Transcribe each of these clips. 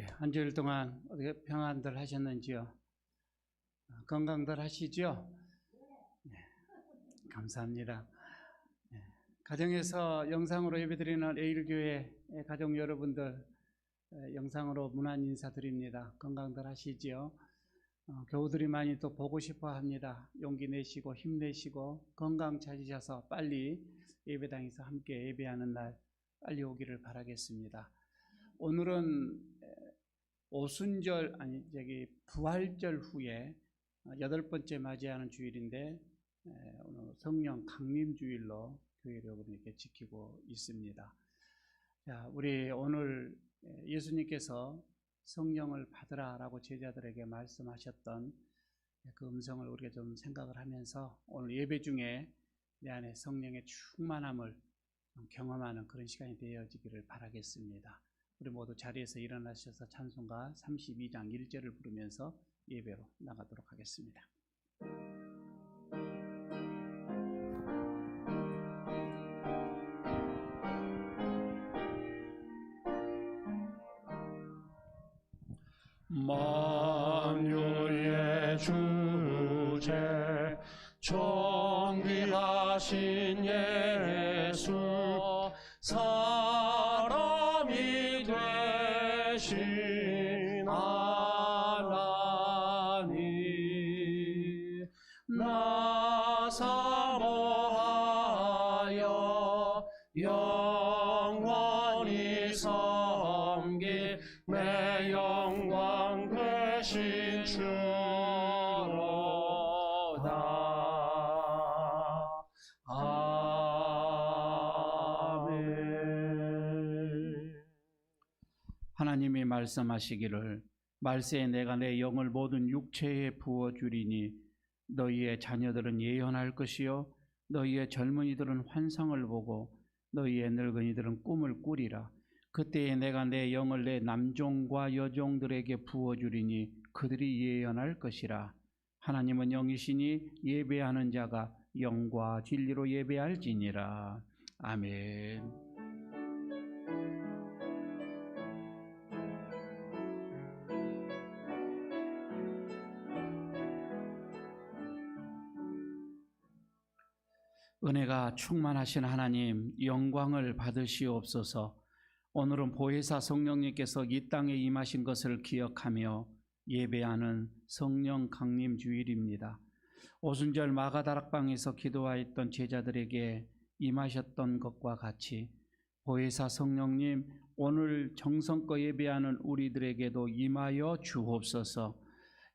한 주일 동안 어떻게 평안들 하셨는지요? 건강들 하시죠? 감사합니다. 가정에서 영상으로 예배드리는 에일교회 가족 여러분들 영상으로 문안 인사드립니다. 건강들 하시지요? 교우들이 많이 또 보고 싶어 합니다. 용기 내시고 힘내시고 건강 찾으셔서 빨리 예배당에서 함께 예배하는 날 빨리 오기를 바라겠습니다. 오늘은 부활절 후에 8번째 맞이하는 주일인데 오늘 성령 강림 주일로 교회를 이렇게 지키고 있습니다. 자, 우리 오늘 예수님께서 성령을 받으라라고 제자들에게 말씀하셨던 그 음성을 우리가 좀 생각을 하면서 오늘 예배 중에 내 안에 성령의 충만함을 경험하는 그런 시간이 되어지기를 바라겠습니다. 우리 모두 자리에서 일어나셔서 찬송가 32장 1절을 부르면서 예배로 나가도록 하겠습니다. 만유의 주제 존귀하신 예수 사람이 되신 하나님 나 사모하여 영원히 섬길 내 영광 되신 주로다. 아멘. 하나님이 말씀하시기를 말세에 내가 내 영을 모든 육체에 부어주리니 너희의 자녀들은 예언할 것이요 너희의 젊은이들은 환상을 보고 너희의 늙은이들은 꿈을 꾸리라. 그때에 내가 내 영을 내 남종과 여종들에게 부어주리니 그들이 예언할 것이라. 하나님은 영이시니 예배하는 자가 영과 진리로 예배할지니라. 아멘. 은혜가 충만하신 하나님 영광을 받으시옵소서. 오늘은 보혜사 성령님께서 이 땅에 임하신 것을 기억하며 예배하는 성령 강림 주일입니다. 오순절 마가다락방에서 기도하였던 제자들에게 임하셨던 것과 같이 보혜사 성령님 오늘 정성껏 예배하는 우리들에게도 임하여 주옵소서.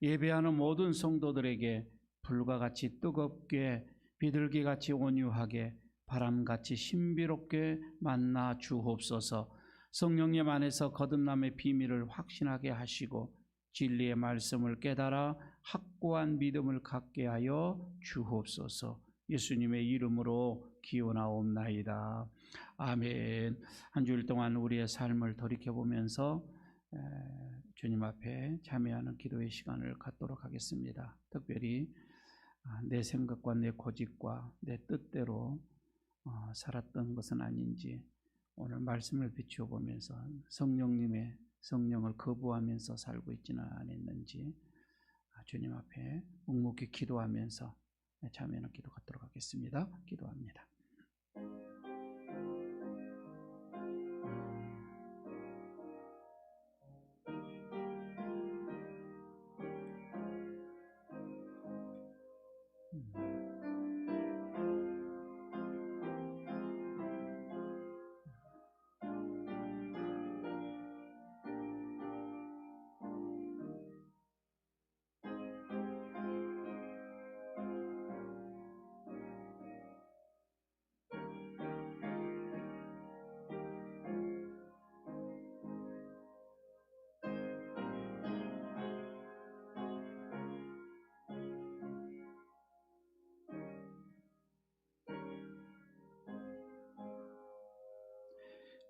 예배하는 모든 성도들에게 불과 같이 뜨겁게 비둘기같이 온유하게 바람같이 신비롭게 만나 주옵소서. 성령님 안에서 거듭남의 비밀을 확신하게 하시고 진리의 말씀을 깨달아 확고한 믿음을 갖게 하여 주옵소서. 예수님의 이름으로 기원하옵나이다. 아멘. 한 주일 동안 우리의 삶을 돌이켜보면서 주님 앞에 참여하는 기도의 시간을 갖도록 하겠습니다. 특별히 내 생각과 내 고집과 내 뜻대로 살았던 것은 아닌지 오늘 말씀을 비추어 보면서 성령님의 성령을 거부하면서 살고 있지는 않았는지 주님 앞에 묵묵히 기도하면서 참여하는 기도 갖도록 하겠습니다. 기도합니다.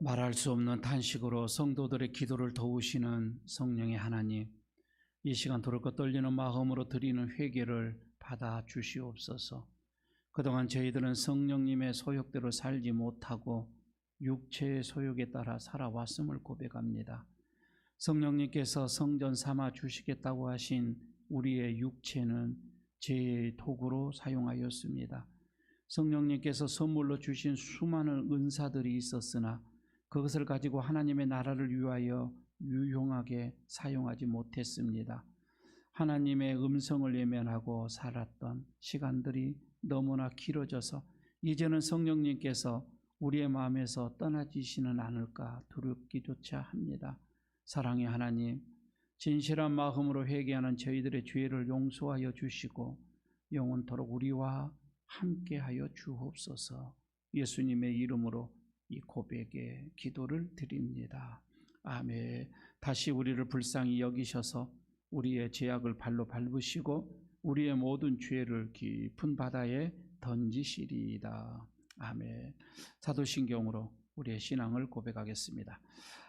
말할 수 없는 탄식으로 성도들의 기도를 도우시는 성령의 하나님, 이 시간 두렵고 떨리는 마음으로 드리는 회개를 받아 주시옵소서. 그동안 저희들은 성령님의 소욕대로 살지 못하고 육체의 소욕에 따라 살아왔음을 고백합니다. 성령님께서 성전 삼아 주시겠다고 하신 우리의 육체는 죄의 도구로 사용하였습니다. 성령님께서 선물로 주신 수많은 은사들이 있었으나 그것을 가지고 하나님의 나라를 위하여 유용하게 사용하지 못했습니다. 하나님의 음성을 외면하고 살았던 시간들이 너무나 길어져서 이제는 성령님께서 우리의 마음에서 떠나지시는 않을까 두렵기조차 합니다. 사랑의 하나님, 진실한 마음으로 회개하는 저희들의 죄를 용서하여 주시고 영원토록 우리와 함께하여 주옵소서. 예수님의 이름으로 이 고백의 기도를 드립니다. 아멘. 다시 우리를 불쌍히 여기셔서 우리의 죄악을 발로 밟으시고 우리의 모든 죄를 깊은 바다에 던지시리이다. 아멘. 사도신경으로 우리의 신앙을 고백하겠습니다.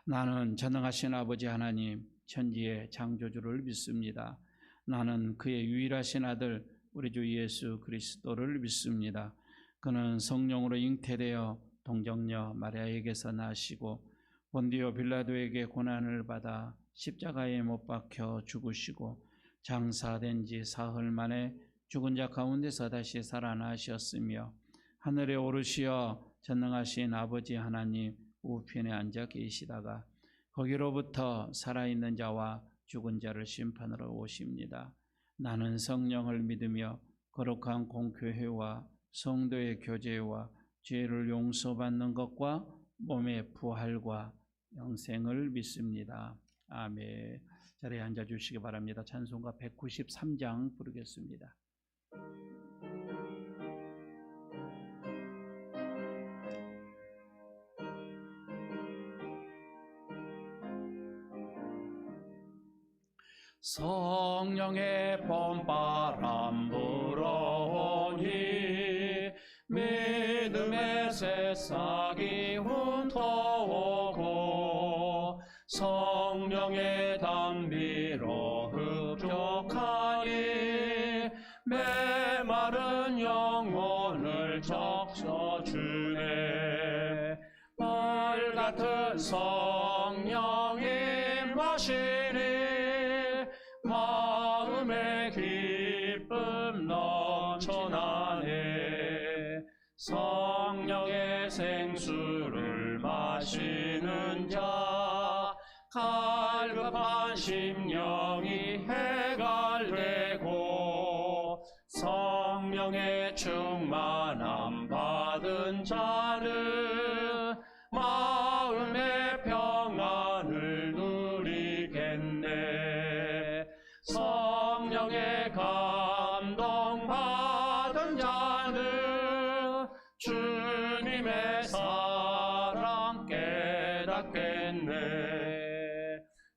나는 전능하신 아버지 하나님 천지의 창조주를 믿습니다. 나는 그의 유일하신 아들 우리 주 예수 그리스도를 믿습니다. 그는 성령으로 잉태되어 동정녀 마리아에게서 나시고 본디오 빌라도에게 고난을 받아 십자가에 못 박혀 죽으시고 장사된 지 사흘 만에 죽은 자 가운데서 다시 살아나셨으며 하늘에 오르시어 전능하신 아버지 하나님 우편에 앉아 계시다가 거기로부터 살아있는 자와 죽은 자를 심판하러 오십니다. 나는 성령을 믿으며 거룩한 공교회와 성도의 교제와 죄를 용서받는 것과 몸의 부활과 영생을 믿습니다. 아멘. 자리에 앉아주시기 바랍니다. 찬송가 193장 부르겠습니다. 성령의 봄바람 불어오니 믿음의 새싹이 훑어오고 성령의 담비로 흡족하니 메마른 영혼을 적셔주네. 벌같은 성령이 마시니 마음의 기쁨 넘쳐나네. 성령의 생수를 마시는 자 갈급한 심령이 해갈되고 성령의 충만함 받은 자는 마음의 평안을 누리겠네. 성령의 감동 받은 자는 주님의 사랑 깨닫겠네.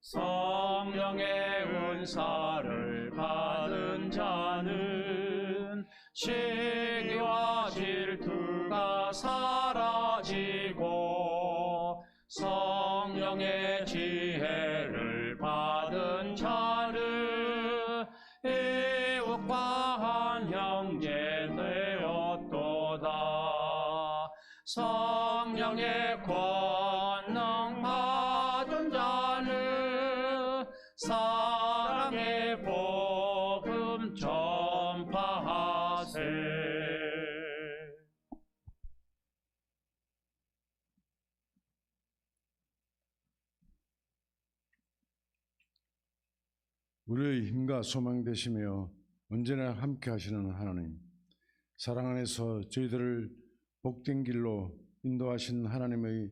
성령의 은사를 받은 자는 시기와 질투가 사라지고 성령의 지혜를 받은 자는 이웃과 한 형제 되었도다. 성령의 권능 받은 자는 사랑의 복음 전파하세. 우리의 힘과 소망 되시며 언제나 함께 하시는 하나님, 사랑 안에서 저희들을 복된 길로 인도하신 하나님의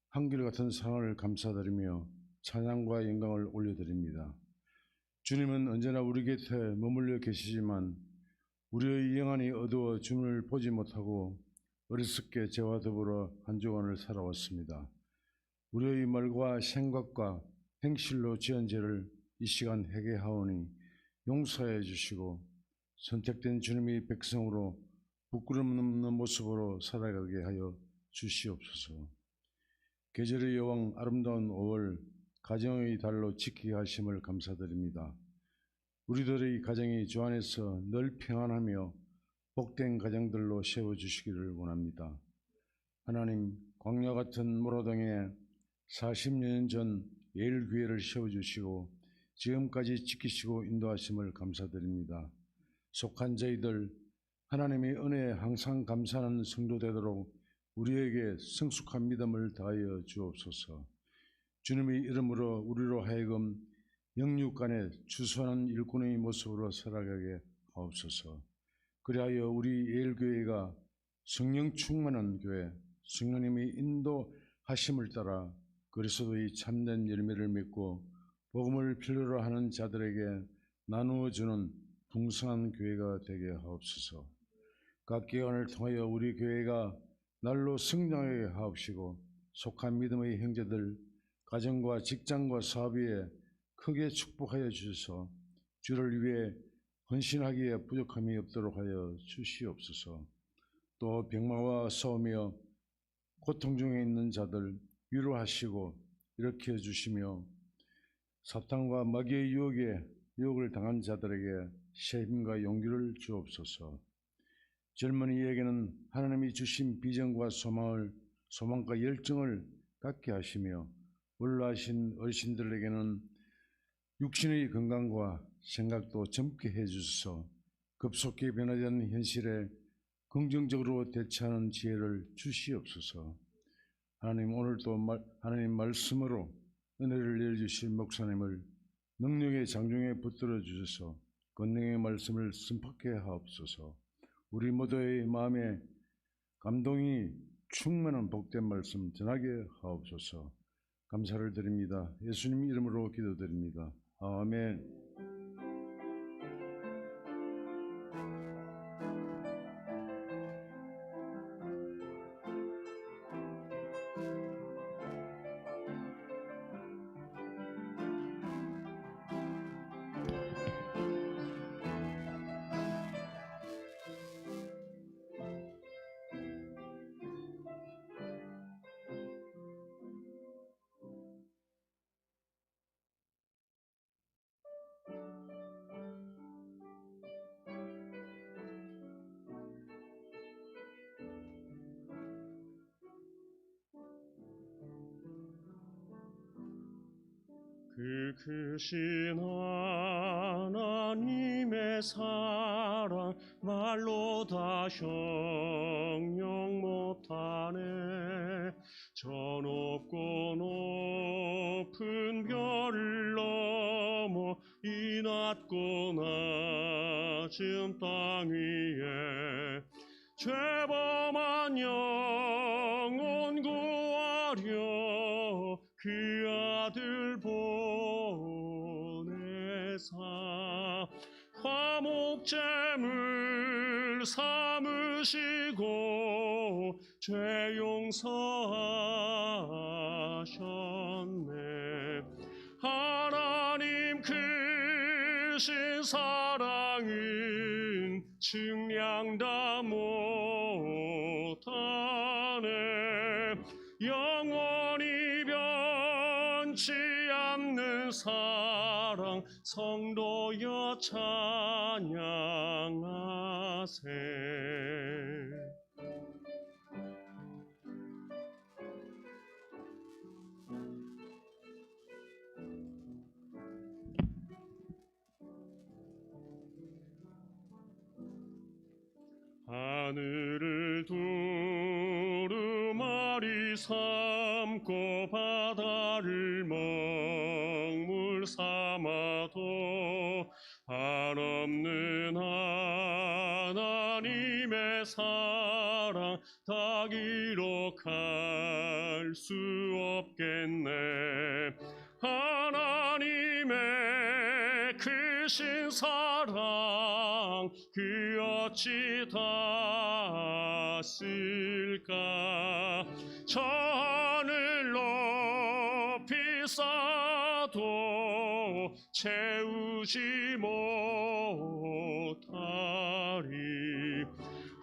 한결같은 사랑을 감사드리며 찬양과 영광을 올려드립니다. 주님은 언제나 우리 곁에 머물러 계시지만 우리의 영안이 어두워 주님을 보지 못하고 어리석게 죄와 더불어 한 주간을 살아왔습니다. 우리의 말과 생각과 행실로 지은 죄를 이 시간 회개하오니 용서해 주시고 선택된 주님의 백성으로 부끄럼 없는 모습으로 살아가게 하여 주시옵소서. 계절의 여왕 아름다운 5월 가정의 달로 지키게 하심을 감사드립니다. 우리들의 가정이 주 안에서 늘 평안하며 복된 가정들로 세워주시기를 원합니다. 하나님, 광야 같은 모라동에 40년 전 예일교회를 세워주시고 지금까지 지키시고 인도하심을 감사드립니다. 속한 저희들 하나님의 은혜에 항상 감사하는 성도 되도록 우리에게 성숙한 믿음을 다하여 주옵소서. 주님의 이름으로 우리로 하여금 영육 간에 추수하는 일꾼의 모습으로 살아가게 하옵소서. 그리하여 우리 예일교회가 성령 충만한 교회, 성령님의 인도하심을 따라 그리스도의 참된 열매를 맺고 복음을 필요로 하는 자들에게 나누어주는 풍성한 교회가 되게 하옵소서. 각 기관을 통하여 우리 교회가 날로 성장하게 하옵시고 속한 믿음의 형제들 가정과 직장과 사업 위에 크게 축복하여 주셔서 주를 위해 헌신하기에 부족함이 없도록 하여 주시옵소서. 또 병마와 싸우며 고통 중에 있는 자들 위로하시고 일으켜 주시며 사탄과 마귀의 유혹을 당한 자들에게 새 힘과 용기를 주옵소서. 젊은이에게는 하나님이 주신 비전과 소망과 열정을 갖게 하시며 올라하신 어르신들에게는 육신의 건강과 생각도 젊게 해주셔서 급속히 변화된 현실에 긍정적으로 대처하는 지혜를 주시옵소서. 하나님, 오늘도 하나님 말씀으로 은혜를 내려주실 목사님을 능력의 장중에 붙들어 주셔서 권능의 말씀을 선포케 하옵소서. 우리 모두의 마음에 감동이 충만한 복된 말씀 전하게 하옵소서. 감사를 드립니다. 예수님 이름으로 기도드립니다. 아멘. 그 크신 하나님의 사랑 말로 다 형용 못하네. 저 높고 높은 별 넘어 이 낮고 낮은 땅 위에 죄범한 영혼 구하려 그 아들 보내사 화목제물 삼으시고 죄 용서하셨네. 하나님 크신 사랑은 측량 다 못하네. 영원히 변치 않는 사랑 성도여 찬양하세. 하늘을 두루마리 삼고 바다를 먹물 삼아도 한없는 하나님의 사랑 다 기록할 수 없겠네. 하나님의 크신 사랑 그 어찌 다 쓸까. 저 하늘 높이 쌓아도 채우지 못하리.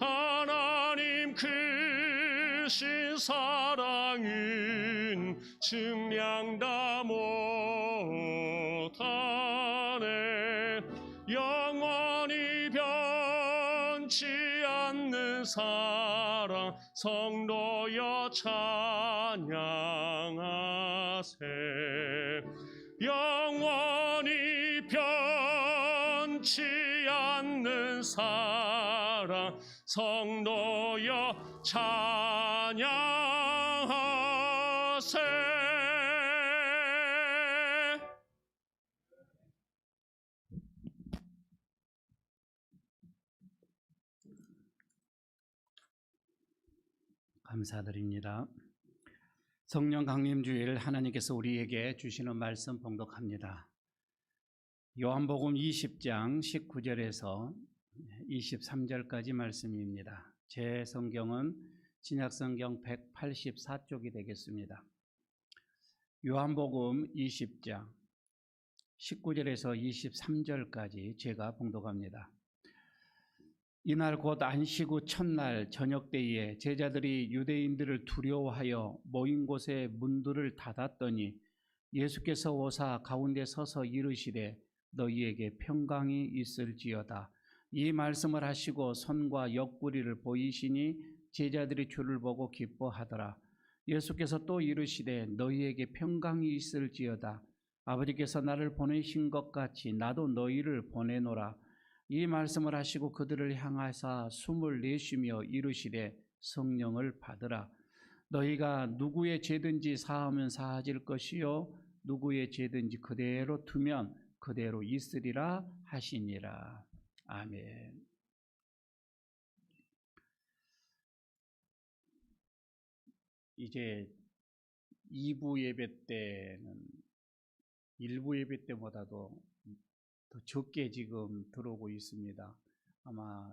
하나님 크신 사랑은 측량 다 못하네. 영원히 변치 않는 사랑 성도여 찬양하세. 영원히 변치 않는 사랑 성도여 찬양하세. 감사드립니다. 성령 강림주일 하나님께서 우리에게 주시는 말씀 봉독합니다. 요한복음 20장 19절에서 23절까지 말씀입니다. 제 성경은 신약성경 184쪽이 되겠습니다. 요한복음 20장 19절에서 23절까지 제가 봉독합니다. 이날 곧 안식 후 첫날 저녁때에 제자들이 유대인들을 두려워하여 모인 곳에 문들을 닫았더니 예수께서 오사 가운데 서서 이르시되 너희에게 평강이 있을지어다. 이 말씀을 하시고 손과 옆구리를 보이시니 제자들이 주를 보고 기뻐하더라. 예수께서 또 이르시되 너희에게 평강이 있을지어다. 아버지께서 나를 보내신 것 같이 나도 너희를 보내노라. 이 말씀을 하시고 그들을 향하사 숨을 내쉬며 이르시되 성령을 받으라. 너희가 누구의 죄든지 사하면 사하질 것이요 누구의 죄든지 그대로 두면 그대로 있으리라 하시니라. 아멘. 이제 2부 예배 때는 1부 예배 때보다도 더 적게 지금 들어오고 있습니다. 아마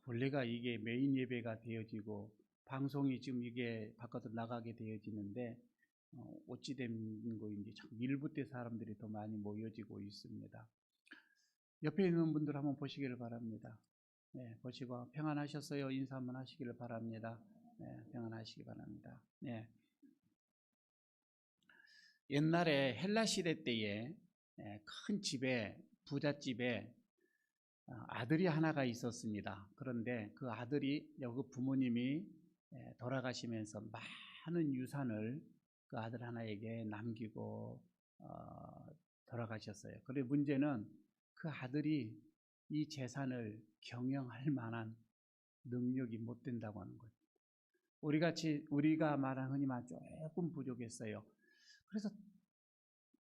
본래가 이게 메인 예배가 되어지고 방송이 지금 이게 바깥으로 나가게 되어지는데 어찌 된 거인지 참 1부 때 사람들이 더 많이 모여지고 있습니다. 옆에 있는 분들 한번 보시기를 바랍니다. 네, 보시고 평안하셨어요? 인사 한번 하시기를 바랍니다. 네, 평안하시기 바랍니다. 네. 옛날에 헬라 시대 때에 큰 집에 부잣집에 아들이 하나가 있었습니다. 그런데 그 아들이 그 부모님이 돌아가시면서 많은 유산을 그 아들 하나에게 남기고 돌아가셨어요. 그런데 문제는 그 아들이 이 재산을 경영할 만한 능력이 못 된다고 하는 거예요. 우리가 말한 흔히 말 조금 부족했어요. 그래서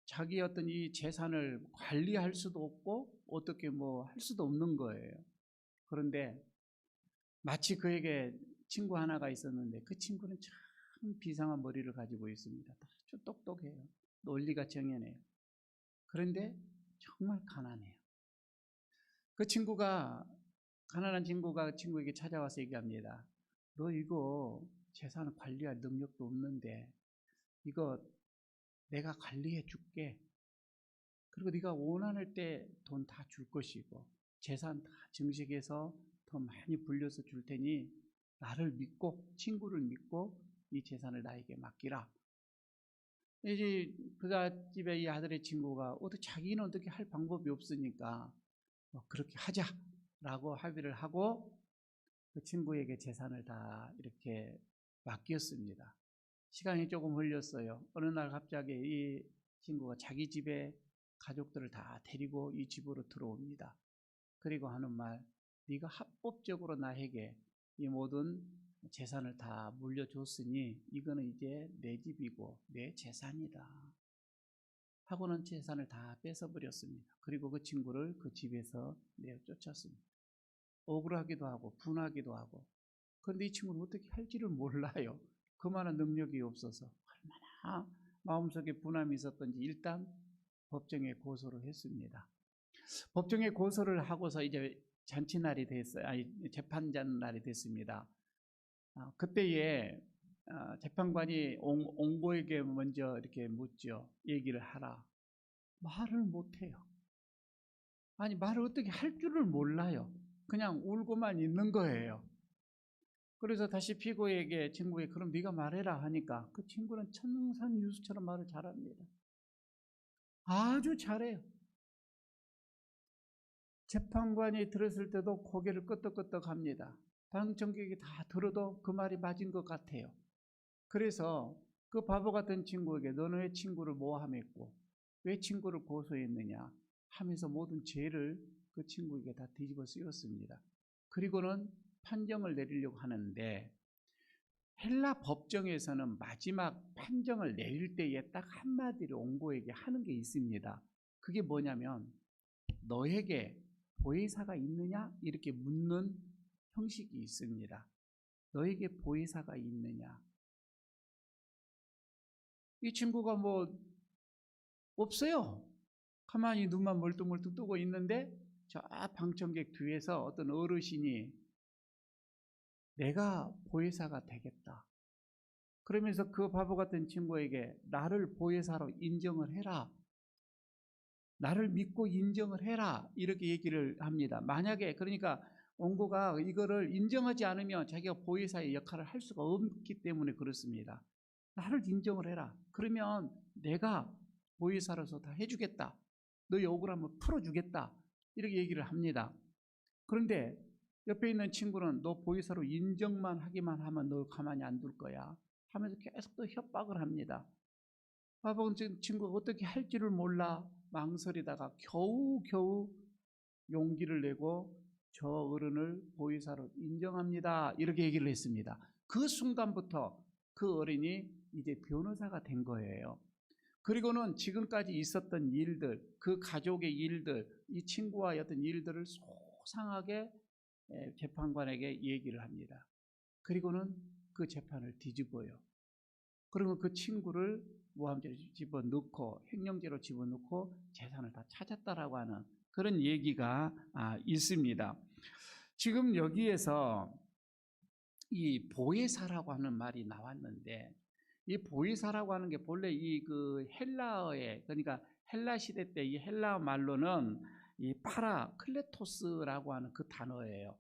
자기 어떤 이 재산을 관리할 수도 없고 어떻게 뭐 할 수도 없는 거예요. 그런데 마치 그에게 친구 하나가 있었는데 그 친구는 참 비상한 머리를 가지고 있습니다. 아주 똑똑해요. 논리가 정연해요. 그런데 정말 가난해요. 그 친구가 가난한 친구가 친구에게 찾아와서 얘기합니다. 너 이거 재산 관리할 능력도 없는데 이거 내가 관리해 줄게. 그리고 네가 원하는 때 돈 다 줄 것이고 재산 다 증식해서 더 많이 불려서 줄 테니 나를 믿고 친구를 믿고 이 재산을 나에게 맡기라. 이제 그 집에 이 아들의 친구가 자기는 어떻게 할 방법이 없으니까 그렇게 하자라고 합의를 하고 그 친구에게 재산을 다 이렇게 맡겼습니다. 시간이 조금 흘렸어요. 어느 날 갑자기 이 친구가 자기 집에 가족들을 다 데리고 이 집으로 들어옵니다. 그리고 하는 말, 네가 합법적으로 나에게 이 모든 재산을 다 물려줬으니 이거는 이제 내 집이고 내 재산이다. 하고는 재산을 다 뺏어버렸습니다. 그리고 그 친구를 그 집에서 내쫓았습니다. 억울하기도 하고 분하기도 하고. 그런데 이 친구는 어떻게 할지를 몰라요. 그만한 능력이 없어서 얼마나 마음속에 분함이 있었던지 일단 법정에 고소를 했습니다. 법정에 고소를 하고서 이제 잔치날이 됐어요. 재판날이 됐습니다. 그때에 재판관이 옹고에게 먼저 이렇게 묻죠. 얘기를 하라. 말을 못해요. 아니 말을 어떻게 할 줄을 몰라요. 그냥 울고만 있는 거예요. 그래서 다시 피고에게 친구에게 그럼 네가 말해라 하니까 그 친구는 천상유수처럼 말을 잘합니다. 아주 잘해요. 재판관이 들었을 때도 고개를 끄덕끄덕 합니다. 방청객이 다 들어도 그 말이 맞은 것 같아요. 그래서 그 바보 같은 친구에게 너는 왜 친구를 모함했고 왜 친구를 고소했느냐 하면서 모든 죄를 그 친구에게 다 뒤집어 씌웠습니다. 그리고는 판정을 내리려고 하는데 헬라 법정에서는 마지막 판정을 내릴 때에 딱 한마디로 옹고에게 하는 게 있습니다. 그게 뭐냐면 너에게 보혜사가 있느냐? 이렇게 묻는 형식이 있습니다. 너에게 보혜사가 있느냐? 이 친구가 뭐 없어요. 가만히 눈만 멀뚱멀뚱 뜨고 있는데 저 방청객 뒤에서 어떤 어르신이 내가 보혜사가 되겠다. 그러면서 그 바보 같은 친구에게 나를 보혜사로 인정을 해라. 나를 믿고 인정을 해라. 이렇게 얘기를 합니다. 만약에 그러니까 옹고가 이거를 인정하지 않으면 자기가 보혜사의 역할을 할 수가 없기 때문에 그렇습니다. 나를 인정을 해라. 그러면 내가 보혜사로서 다 해주겠다. 너의 억울함을 풀어주겠다. 이렇게 얘기를 합니다. 그런데 옆에 있는 친구는 너 보혜사로 인정만 하기만 하면 너 가만히 안 둘 거야 하면서 계속 또 협박을 합니다. 바보 친구가 어떻게 할지를 몰라 망설이다가 겨우겨우 용기를 내고 저 어른을 보혜사로 인정합니다. 이렇게 얘기를 했습니다. 그 순간부터 그 어린이 이제 변호사가 된 거예요. 그리고는 지금까지 있었던 일들, 그 가족의 일들, 이 친구와의 어떤 일들을 소상하게 재판관에게 얘기를 합니다. 그리고는 그 재판을 뒤집어요. 그리고 그 친구를 모함죄로 집어넣고 횡령죄로 집어넣고 재산을 다 찾았다라고 하는 그런 얘기가 있습니다. 지금 여기에서 이 보혜사라고 하는 말이 나왔는데 이 보혜사라고 하는 게 본래 이 그 헬라어에 그러니까 헬라 시대 때 이 헬라 말로는 이 파라클레토스라고 하는 그 단어예요.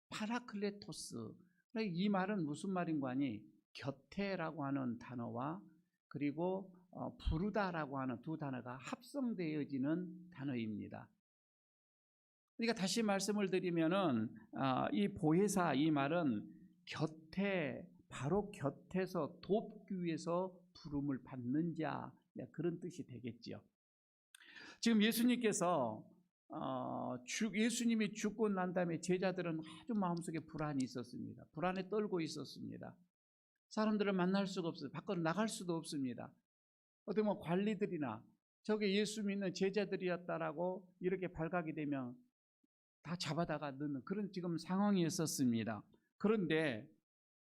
파라클레토스. 이 말은 무슨 말인고 하니 곁에라고 하는 단어와 그리고 부르다라고 하는 두 단어가 합성되어지는 단어입니다. 그러니까 다시 말씀을 드리면은 이 보혜사 이 말은 곁에 바로 곁에서 돕기 위해서 부름을 받는 자 그런 뜻이 되겠죠. 지금 예수님께서 예수님이 죽고 난 다음에 제자들은 아주 마음속에 불안이 있었습니다. 불안에 떨고 있었습니다. 사람들을 만날 수가 없어요. 밖으로 나갈 수도 없습니다. 어떻게 보면 관리들이나 저게 예수 믿는 제자들이었다라고 이렇게 발각이 되면 다 잡아다가 넣는 그런 지금 상황이었었습니다. 그런데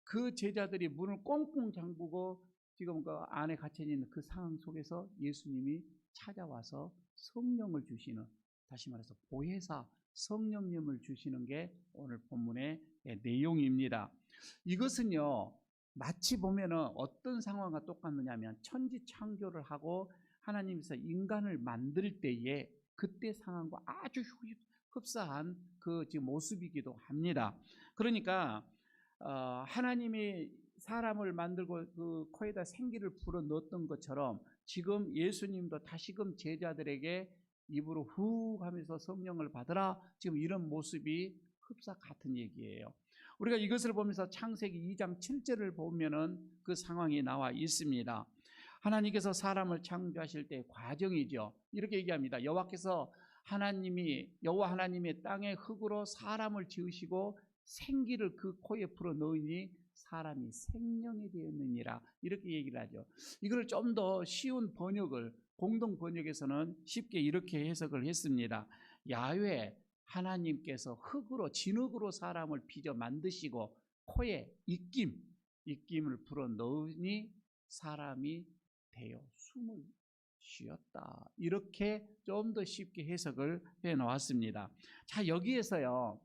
그 제자들이 문을 꽁꽁 잠그고 지금 그 안에 갇혀 있는 그 상황 속에서 예수님이 찾아와서 성령을 주시는, 다시 말해서 보혜사 성령님을 주시는 게 오늘 본문의 내용입니다. 이것은요 마치 보면은 어떤 상황과 똑같느냐면 천지 창조를 하고 하나님께서 인간을 만들 때에 그때 상황과 아주 흡사한 그 지금 모습이기도 합니다. 그러니까 하나님이 사람을 만들고 그 코에다 생기를 불어 넣었던 것처럼 지금 예수님도 다시금 제자들에게 입으로 후 하면서 성령을 받으라 지금 이런 모습이 흡사 같은 얘기예요. 우리가 이것을 보면서 창세기 2장 7절을 보면은 그 상황이 나와 있습니다. 하나님께서 사람을 창조하실 때 과정이죠. 이렇게 얘기합니다. 여호와 하나님이 땅의 흙으로 사람을 지으시고 생기를 그 코에 불어 넣으니 사람이 생명이 되었느니라 이렇게 얘기를 하죠. 이걸 좀 더 쉬운 번역을 공동 번역에서는 쉽게 이렇게 해석을 했습니다. 야훼 하나님께서 흙으로 진흙으로 사람을 빚어 만드시고 코에 입김을 불어 넣으니 사람이 되어 숨을 쉬었다. 이렇게 좀 더 쉽게 해석을 해 놓았습니다. 자, 여기에서요.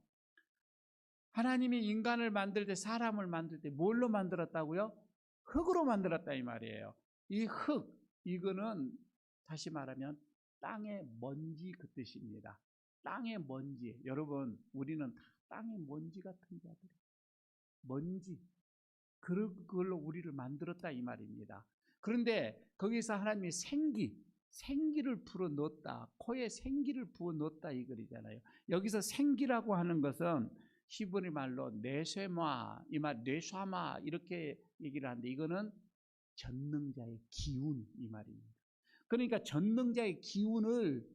하나님이 인간을 만들 때 사람을 만들 때 뭘로 만들었다고요? 흙으로 만들었다 이 말이에요. 이 흙, 이거는 다시 말하면 땅의 먼지 그 뜻입니다. 땅의 먼지. 여러분, 우리는 다 땅의 먼지 같은 자들. 먼지. 그걸로 우리를 만들었다 이 말입니다. 그런데 거기서 하나님이 생기를 불어 넣었다. 코에 생기를 부어 넣었다 이 글이잖아요. 여기서 생기라고 하는 것은 히브리 말로 네쉐마, 이 말 뇌샤마 이렇게 얘기를 하는데 이거는 전능자의 기운 이 말입니다. 그러니까 전능자의 기운을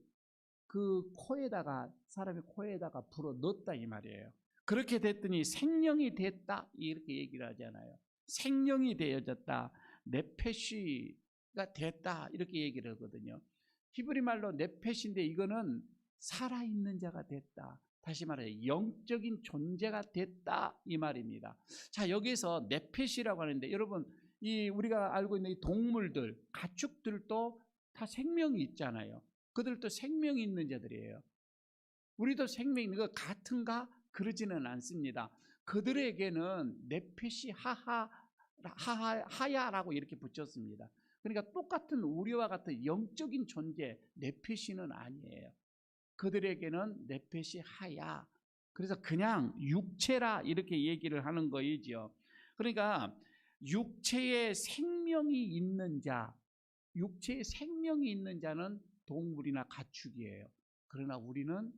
그 코에다가, 사람의 코에다가 불어 넣었다 이 말이에요. 그렇게 됐더니 생명이 됐다 이렇게 얘기를 하잖아요. 생명이 되어졌다, 네페시가 됐다 이렇게 얘기를 하거든요. 히브리 말로 네페시인데 이거는 살아있는 자가 됐다, 다시 말해 영적인 존재가 됐다 이 말입니다. 자, 여기서 네페시라고 하는데 여러분, 이 우리가 알고 있는 이 동물들, 가축들도 다 생명이 있잖아요. 그들도 생명이 있는 자들이에요. 우리도 생명이 있는 것 같은가? 그러지는 않습니다. 그들에게는 네페시 하야라고 이렇게 붙였습니다. 그러니까 똑같은 우리와 같은 영적인 존재, 네페시는 아니에요. 그들에게는 네페시 하야. 그래서 그냥 육체라 이렇게 얘기를 하는 거이죠. 그러니까 육체에 생명이 있는 자, 육체에 생명이 있는 자는 동물이나 가축이에요. 그러나 우리는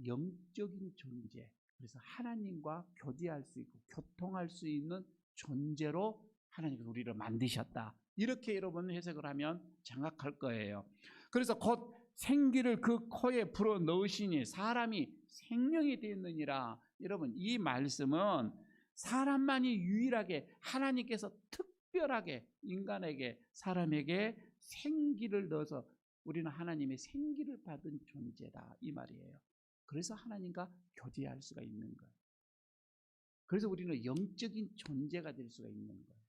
영적인 존재, 그래서 하나님과 교제할 수 있고 교통할 수 있는 존재로 하나님께서 우리를 만드셨다. 이렇게 여러분 해석을 하면 정확할 거예요. 그래서 곧 생기를 그 코에 불어 넣으시니 사람이 생명이 되었느니라. 여러분, 이 말씀은 사람만이 유일하게 하나님께서 특별하게 인간에게, 사람에게 생기를 넣어서 우리는 하나님의 생기를 받은 존재다 이 말이에요. 그래서 하나님과 교제할 수가 있는 거예요. 그래서 우리는 영적인 존재가 될 수가 있는 거예요.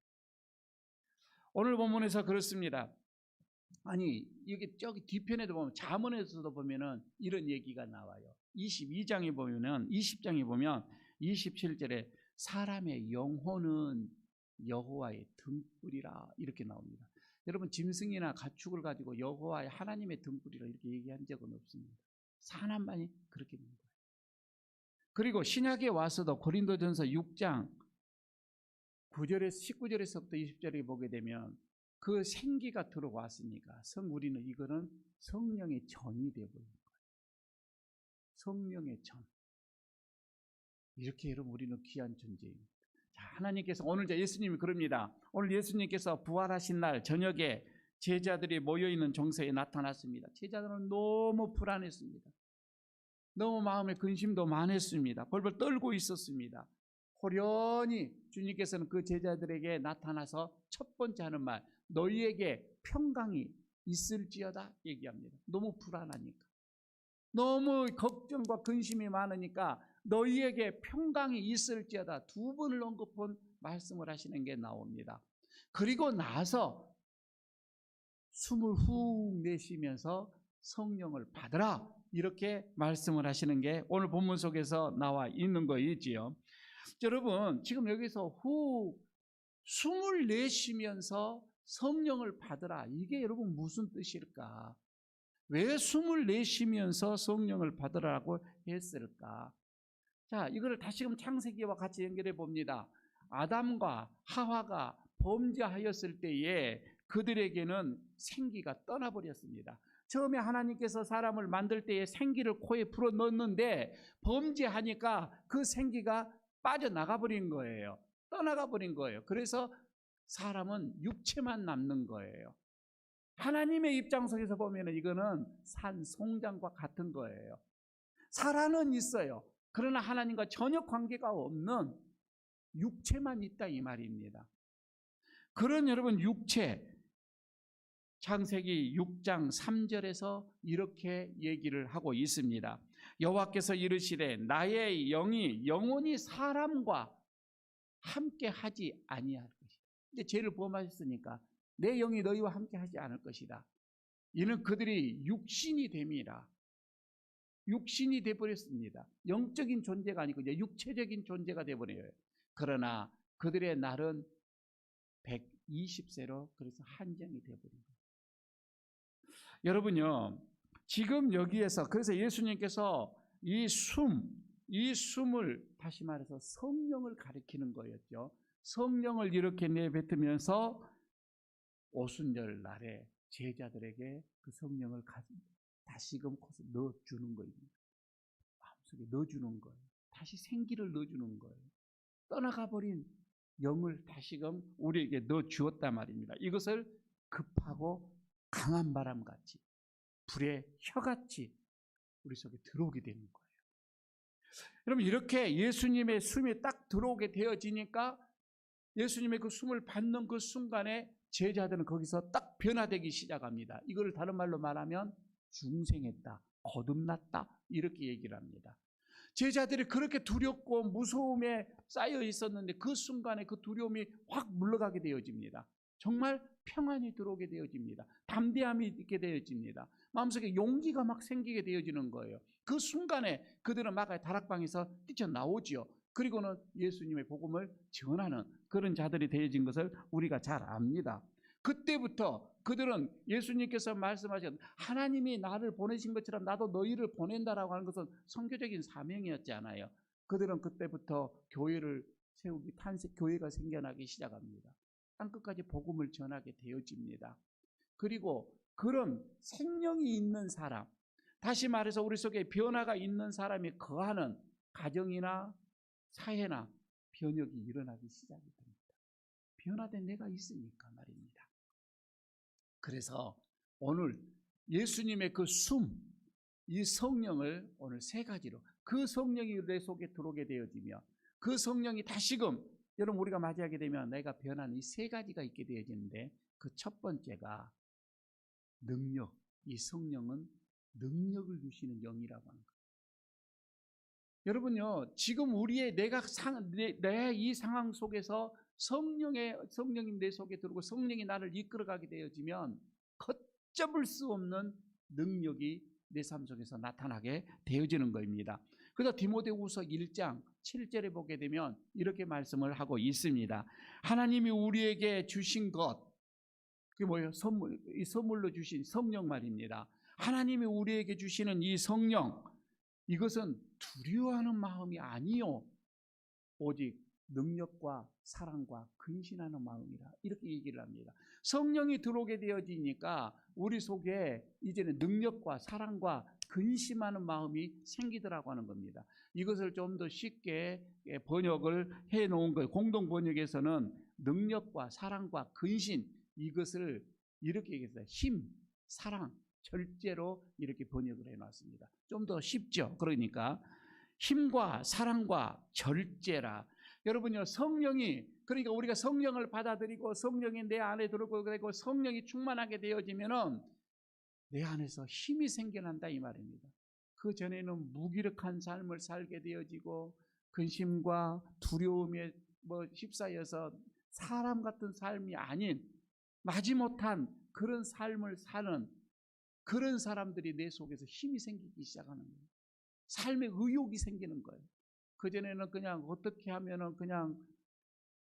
오늘 본문에서 그렇습니다. 아니, 여기 저기 뒤편에도 보면, 잠언에서도 보면은 이런 얘기가 나와요. 22장에 보면은, 20장에 보면 27절에 사람의 영혼은 여호와의 등불이라 이렇게 나옵니다. 여러분, 짐승이나 가축을 가지고 여호와의 하나님의 등불이라 이렇게 얘기한 적은 없습니다. 사람만이 그렇게 된 거예요. 그리고 신약에 와서도 고린도전서 6장 19절에서부터 20절에 보게 되면 그 생기가 들어왔으니까 우리는 이거는 성령의 전이 되어버린 거예요. 성령의 전. 이렇게 여러분, 우리는 귀한 존재입니다. 자, 하나님께서 오늘 예수님이 그럽니다. 오늘 예수님께서 부활하신 날 저녁에 제자들이 모여있는 정서에 나타났습니다. 제자들은 너무 불안했습니다. 너무 마음에 근심도 많았습니다. 벌벌 떨고 있었습니다. 호련히 주님께서는 그 제자들에게 나타나서 첫 번째 하는 말, 너희에게 평강이 있을지어다 얘기합니다. 너무 불안하니까, 너무 걱정과 근심이 많으니까 너희에게 평강이 있을지어다 두 번을 언급한 말씀을 하시는 게 나옵니다. 그리고 나서 숨을 훅 내쉬면서 성령을 받으라 이렇게 말씀을 하시는 게 오늘 본문 속에서 나와 있는 거이지요. 여러분, 지금 여기서 훅 숨을 내쉬면서 성령을 받으라, 이게 여러분 무슨 뜻일까? 왜 숨을 내쉬면서 성령을 받으라고 했을까? 자, 이거를 다시금 창세기와 같이 연결해 봅니다. 아담과 하와가 범죄하였을 때에 그들에게는 생기가 떠나버렸습니다. 처음에 하나님께서 사람을 만들 때에 생기를 코에 불어 넣었는데 범죄하니까 그 생기가 빠져나가 버린 거예요. 떠나가 버린 거예요. 그래서 사람은 육체만 남는 거예요. 하나님의 입장 속에서 보면 이거는 산 송장과 같은 거예요. 살아는 있어요. 그러나 하나님과 전혀 관계가 없는 육체만 있다 이 말입니다. 그런 여러분 육체, 창세기 6장 3절에서 이렇게 얘기를 하고 있습니다. 여호와께서 이르시되 나의 영이 영원히 사람과 함께 하지 아니할 것이다. 이제 죄를 범하셨으니까 내 영이 너희와 함께 하지 않을 것이다. 이는 그들이 육신이 됨이라. 육신이 되어버렸습니다. 영적인 존재가 아니고 이제 육체적인 존재가 되어버려요. 그러나 그들의 날은 120세로 그래서 한정이 되어버린 거예요. 여러분요, 지금 여기에서 그래서 예수님께서 이 숨을 다시 말해서 성령을 가리키는 거였죠. 성령을 이렇게 내뱉으면서 오순절 날에 제자들에게 그 성령을 다시금 넣어주는 거입니다. 마음속에 넣어주는 거예요. 다시 생기를 넣어주는 거예요. 떠나가 버린 영을 다시금 우리에게 넣어주었단 말입니다. 이것을 급하고 강한 바람같이 불의 혀같이 우리 속에 들어오게 되는 거예요. 여러분, 이렇게 예수님의 숨이 딱 들어오게 되어지니까 예수님의 그 숨을 받는 그 순간에 제자들은 거기서 딱 변화되기 시작합니다. 이걸 다른 말로 말하면 중생했다, 거듭났다, 이렇게 얘기를 합니다. 제자들이 그렇게 두렵고 무서움에 쌓여 있었는데 그 순간에 그 두려움이 확 물러가게 되어집니다. 정말 평안이 들어오게 되어집니다. 담대함이 있게 되어집니다. 마음속에 용기가 막 생기게 되어지는 거예요. 그 순간에 그들은 마가의 다락방에서 뛰쳐나오지요. 그리고는 예수님의 복음을 전하는 그런 자들이 되어진 것을 우리가 잘 압니다. 그때부터 그들은 예수님께서 말씀하신 하나님이 나를 보내신 것처럼 나도 너희를 보낸다라고 하는 것은 선교적인 사명이었잖아요. 그들은 그때부터 교회를 세우기, 교회가 생겨나기 시작합니다. 땅끝까지 복음을 전하게 되어집니다. 그리고 그런 생명이 있는 사람, 다시 말해서 우리 속에 변화가 있는 사람이 거하는 가정이나 사회나 변혁이 일어나기 시작이 됩니다. 변화된 내가 있으니까 말입니다. 그래서 오늘 예수님의 그 숨, 이 성령을 오늘 세 가지로, 그 성령이 내 속에 들어오게 되어지며 그 성령이 다시금 여러분 우리가 맞이하게 되면 내가 변하는 이 세 가지가 있게 되어지는데, 그 첫 번째가 능력. 이 성령은 능력을 주시는 영이라고 하는 거예요. 여러분요, 지금 우리의 내 이 상황 속에서 성령이 내 속에 들어오고 성령이 나를 이끌어가게 되어지면 걷잡을 수 없는 능력이 내 삶 속에서 나타나게 되어지는 겁니다. 그래서 디모데후서 1장 7절에 보게 되면 이렇게 말씀을 하고 있습니다. 하나님이 우리에게 주신 것, 그게 뭐예요? 이 선물로 주신 성령 말입니다. 하나님이 우리에게 주시는 이 성령, 이것은 두려워하는 마음이 아니요, 오직 능력과 사랑과 근신하는 마음이라, 이렇게 얘기를 합니다. 성령이 들어오게 되어지니까 우리 속에 이제는 능력과 사랑과 근심하는 마음이 생기더라고 하는 겁니다. 이것을 좀 더 쉽게 번역을 해 놓은 거예요. 공동 번역에서는 능력과 사랑과 근신, 이것을 이렇게 얘기했어요. 힘, 사랑, 절제로 이렇게 번역을 해놨습니다. 좀 더 쉽죠. 그러니까 힘과 사랑과 절제라. 여러분요, 그러니까 우리가 성령을 받아들이고 성령이 내 안에 들어오고 그리고 성령이 충만하게 되어지면은 내 안에서 힘이 생겨난다 이 말입니다. 그 전에는 무기력한 삶을 살게 되어지고 근심과 두려움에 휩싸여서 사람 같은 삶이 아닌 마지못한 그런 삶을 사는 그런 사람들이 내 속에서 힘이 생기기 시작하는 거예요. 삶의 의욕이 생기는 거예요. 그전에는 그냥 어떻게 하면은 그냥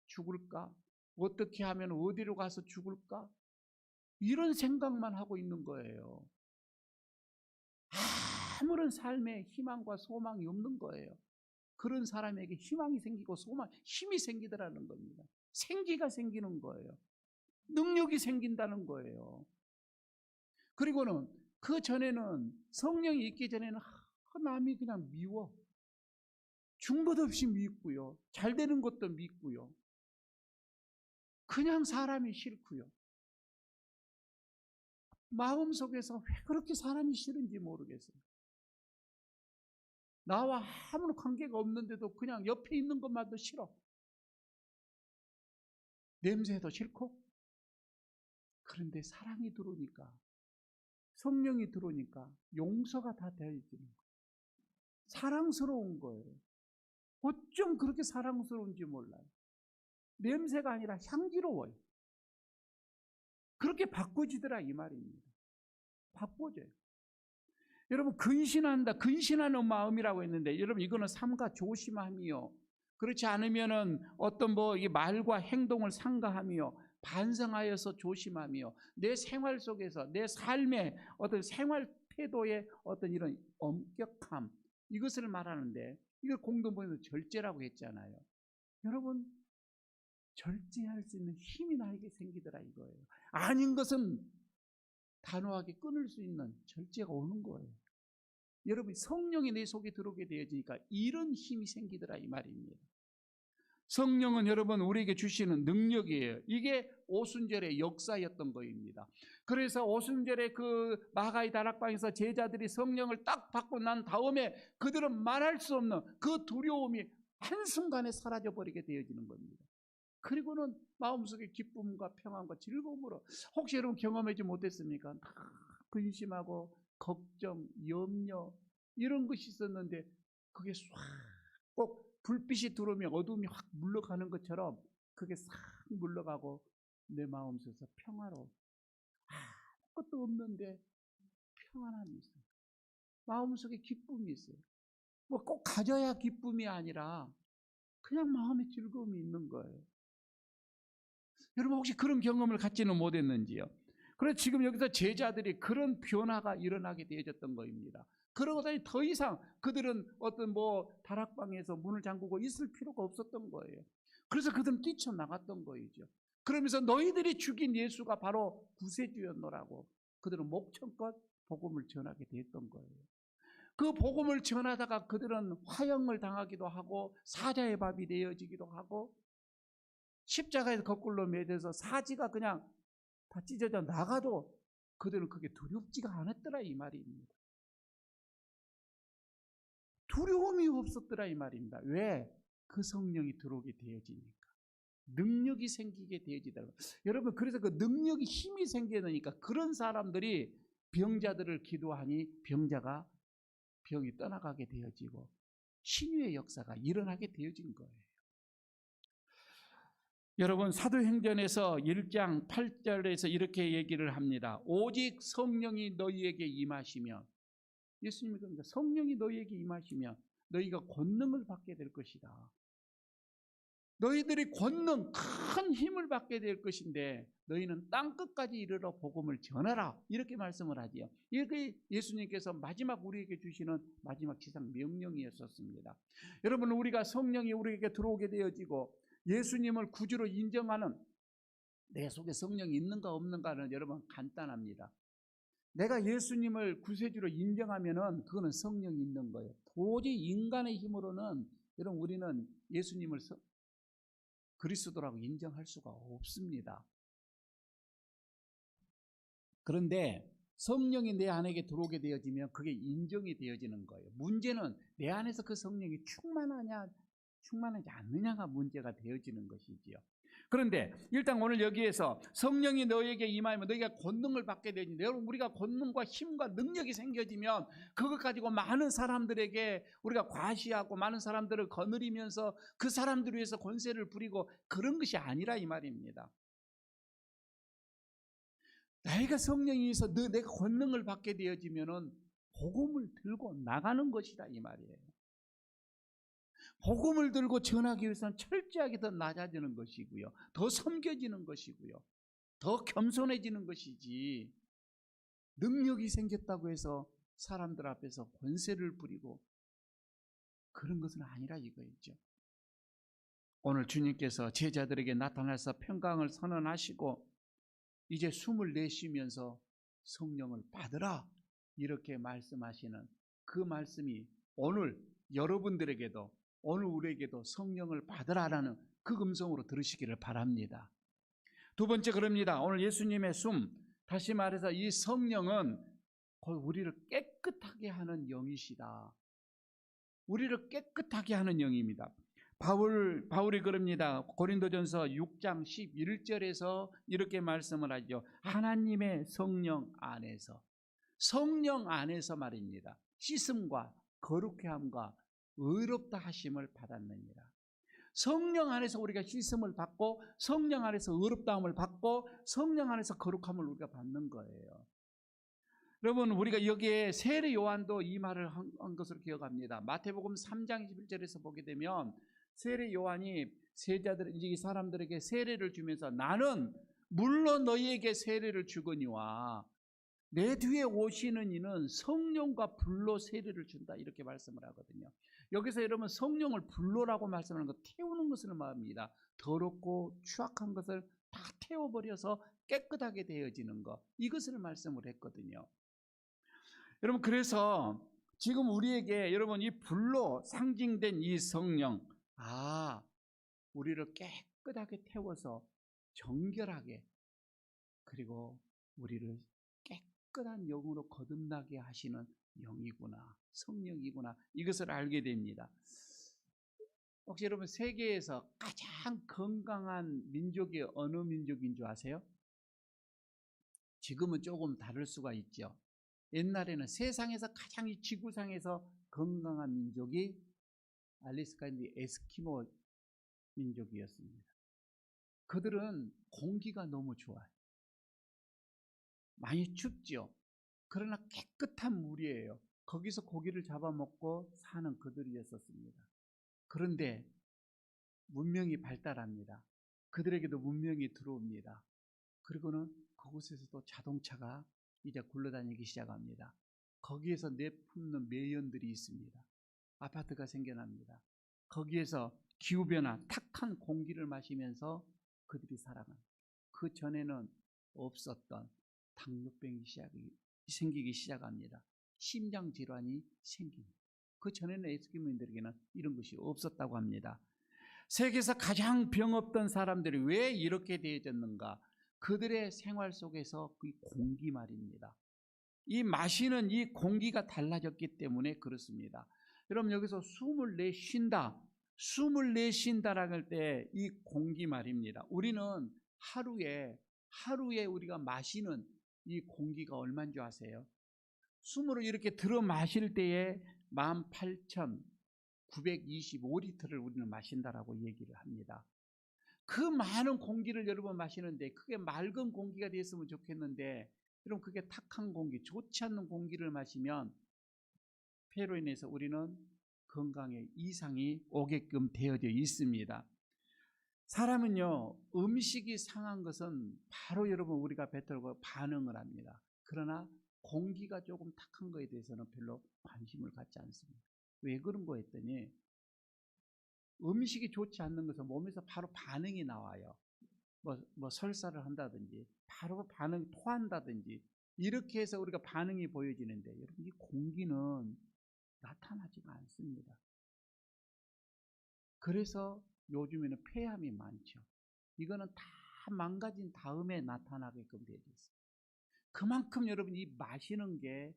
죽을까? 어떻게 하면 어디로 가서 죽을까? 이런 생각만 하고 있는 거예요. 아무런 삶에 희망과 소망이 없는 거예요. 그런 사람에게 희망이 생기고 힘이 생기더라는 겁니다. 생기가 생기는 거예요. 능력이 생긴다는 거예요. 그리고는 그 전에는 성령이 있기 전에는 남이 그냥 미워. 준 것 없이 믿고요. 잘 되는 것도 믿고요. 그냥 사람이 싫고요. 마음속에서 왜 그렇게 사람이 싫은지 모르겠어요. 나와 아무런 관계가 없는데도 그냥 옆에 있는 것만도 싫어. 냄새도 싫고. 그런데 사랑이 들어오니까, 성령이 들어오니까 용서가 다 되어지는 거예요. 사랑스러운 거예요. 어쩜 그렇게 사랑스러운지 몰라요. 냄새가 아니라 향기로워요. 그렇게 바꿔지더라 이 말입니다. 바꿔져요. 여러분, 근신하는 마음이라고 했는데, 여러분 이거는 삼가 조심함이요. 그렇지 않으면은 어떤 이 말과 행동을 삼가하며 반성하여서 조심하며 내 생활 속에서 내 삶의 어떤 생활 태도의 어떤 이런 엄격함, 이것을 말하는데, 이걸 공동번역에서 절제라고 했잖아요. 여러분, 절제할 수 있는 힘이 나에게 생기더라 이거예요. 아닌 것은 단호하게 끊을 수 있는 절제가 오는 거예요. 여러분, 성령이 내 속에 들어오게 되어지니까 이런 힘이 생기더라 이 말입니다. 성령은 여러분 우리에게 주시는 능력이에요. 이게 오순절의 역사였던 거입니다. 그래서 오순절에 그 마가의 다락방에서 제자들이 성령을 딱 받고 난 다음에 그들은 말할 수 없는 그 두려움이 한순간에 사라져버리게 되어지는 겁니다. 그리고는 마음속에 기쁨과 평안과 즐거움으로, 혹시 여러분 경험하지 못했습니까? 근심하고 걱정, 염려 이런 것이 있었는데 그게 꼭 불빛이 들어오면 어둠이 확 물러가는 것처럼 그게 싹 물러가고 내 마음속에서 평화로, 아무것도 없는데 평안함이 있어요. 마음속에 기쁨이 있어요. 뭐 꼭 가져야 기쁨이 아니라 그냥 마음에 즐거움이 있는 거예요. 여러분 혹시 그런 경험을 갖지는 못했는지요? 그래서 지금 여기서 제자들이 그런 변화가 일어나게 되어졌던 거입니다. 그러고 나니 더 이상 그들은 어떤 뭐 다락방에서 문을 잠그고 있을 필요가 없었던 거예요. 그래서 그들은 뛰쳐나갔던 거이죠. 그러면서 너희들이 죽인 예수가 바로 구세주였노라고 그들은 목청껏 복음을 전하게 됐던 거예요. 그 복음을 전하다가 그들은 화형을 당하기도 하고 사자의 밥이 되어지기도 하고 십자가에서 거꾸로 매대서 사지가 그냥 다 찢어져 나가도 그들은 그게 두렵지가 않았더라 이 말입니다. 두려움이 없었더라 이 말입니다. 왜? 그 성령이 들어오게 되어지니까. 능력이 생기게 되어지더라. 여러분 그래서 그 능력이 힘이 생기니까 그런 사람들이 병자들을 기도하니 병자가 병이 떠나가게 되어지고 신유의 역사가 일어나게 되어진 거예요. 여러분 사도행전에서 1장 8절에서 이렇게 얘기를 합니다. 오직 성령이 너희에게 임하시면, 예수님이 그러니까 성령이 너희에게 임하시면 너희가 권능을 받게 될 것이다. 너희들이 권능, 큰 힘을 받게 될 것인데 너희는 땅끝까지 이르러 복음을 전하라 이렇게 말씀을 하지요. 이게 예수님께서 마지막 우리에게 주시는 마지막 지상 명령이었었습니다. 여러분 우리가 성령이 우리에게 들어오게 되어지고 예수님을 구주로 인정하는, 내 속에 성령이 있는가 없는가는 여러분 간단합니다. 내가 예수님을 구세주로 인정하면은 그거는 성령이 있는 거예요. 도저히 인간의 힘으로는 여러분 우리는 예수님을 그리스도라고 인정할 수가 없습니다. 그런데 성령이 내 안에 들어오게 되어지면 그게 인정이 되어지는 거예요. 문제는 내 안에서 그 성령이 충만하지 않느냐가 문제가 되어지는 것이지요. 그런데 일단 오늘 여기에서 성령이 너에게 임하면 너희가 권능을 받게 되는데, 여러분 우리가 권능과 힘과 능력이 생겨지면 그것 가지고 많은 사람들에게 우리가 과시하고 많은 사람들을 거느리면서 그 사람들을 위해서 권세를 부리고 그런 것이 아니라 이 말입니다. 내가 성령이 있어 내가 권능을 받게 되어지면은 복음을 들고 나가는 것이다 이 말이에요. 복음을 들고 전하기 위해서는 철저하게 더 낮아지는 것이고요. 더 섬겨지는 것이고요. 더 겸손해지는 것이지 능력이 생겼다고 해서 사람들 앞에서 권세를 부리고 그런 것은 아니라 이거였죠. 오늘 주님께서 제자들에게 나타나서 평강을 선언하시고 이제 숨을 내쉬면서 성령을 받으라 이렇게 말씀하시는 그 말씀이 오늘 여러분들에게도 오늘 우리에게도 성령을 받으라라는 그 음성으로 들으시기를 바랍니다. 두 번째 그럽니다. 오늘 예수님의 숨, 다시 말해서 이 성령은 우리를 깨끗하게 하는 영이시다. 우리를 깨끗하게 하는 영입니다. 바울이 그럽니다. 고린도전서 6장 11절에서 이렇게 말씀을 하죠. 하나님의 성령 안에서, 성령 안에서 말입니다. 씻음과 거룩해 함과 의롭다 하심을 받았느니라. 성령 안에서 우리가 씻음을 받고 성령 안에서 의롭다함을 받고 성령 안에서 거룩함을 우리가 받는 거예요. 여러분 우리가 여기에 세례 요한도 이 말을 한 것으로 기억합니다. 마태복음 3장 21절에서 보게 되면 세례 요한이 이 사람들에게 세례를 주면서 나는 물로 너희에게 세례를 주거니와 내 뒤에 오시는 이는 성령과 불로 세례를 준다 이렇게 말씀을 하거든요. 여기서 여러분 성령을 불로라고 말씀하는 거 태우는 것을 말합니다. 더럽고 추악한 것을 다 태워버려서 깨끗하게 되어지는 것, 이것을 말씀을 했거든요. 여러분 그래서 지금 우리에게 여러분 이 불로 상징된 이 성령, 우리를 깨끗하게 태워서 정결하게, 그리고 우리를 깨끗한 영으로 거듭나게 하시는 영이구나, 성령이구나, 이것을 알게 됩니다. 혹시 여러분 세계에서 가장 건강한 민족이 어느 민족인 줄 아세요? 지금은 조금 다를 수가 있죠. 옛날에는 세상에서 가장 이 지구상에서 건강한 민족이 알래스카인의 에스키모 민족이었습니다. 그들은 공기가 너무 좋아요. 많이 춥죠. 그러나 깨끗한 물이에요. 거기서 고기를 잡아먹고 사는 그들이었습니다. 그런데 문명이 발달합니다. 그들에게도 문명이 들어옵니다. 그리고는 그곳에서도 자동차가 이제 굴러다니기 시작합니다. 거기에서 내뿜는 매연들이 있습니다. 아파트가 생겨납니다. 거기에서 기후변화, 탁한 공기를 마시면서 그들이 살아갑니다. 그 전에는 없었던 당뇨병이 생기기 시작합니다. 심장질환이 생깁니다. 그 전에는 에스키모인들에게는 이런 것이 없었다고 합니다. 세계에서 가장 병 없던 사람들이 왜 이렇게 되어졌는가? 그들의 생활 속에서 그 공기 말입니다. 이 마시는 이 공기가 달라졌기 때문에 그렇습니다. 여러분 여기서 숨을 내쉰다, 숨을 내쉰다라고 할 때 이 공기 말입니다. 우리는 하루에 우리가 마시는 이 공기가 얼마인 줄 아세요? 숨으로 이렇게 들어 마실 때에 18,925리터를 우리는 마신다라고 얘기를 합니다. 그 많은 공기를 여러분 마시는데 그게 맑은 공기가 됐으면 좋겠는데, 여러분 그게 탁한 공기, 좋지 않는 공기를 마시면 폐로 인해서 우리는 건강에 이상이 오게끔 되어져 있습니다. 사람은요, 음식이 상한 것은 바로 여러분 우리가 뱉어고 반응을 합니다. 그러나 공기가 조금 탁한 거에 대해서는 별로 관심을 갖지 않습니다. 왜 그런 거 했더니 음식이 좋지 않는 것은 몸에서 바로 반응이 나와요. 뭐 설사를 한다든지 바로 반응 토한다든지 이렇게 해서 우리가 반응이 보여지는데, 여러분 이 공기는 나타나지가 않습니다. 그래서 요즘에는 폐암이 많죠. 이거는 다 망가진 다음에 나타나게끔 되어 있어요. 그만큼 여러분 이 마시는 게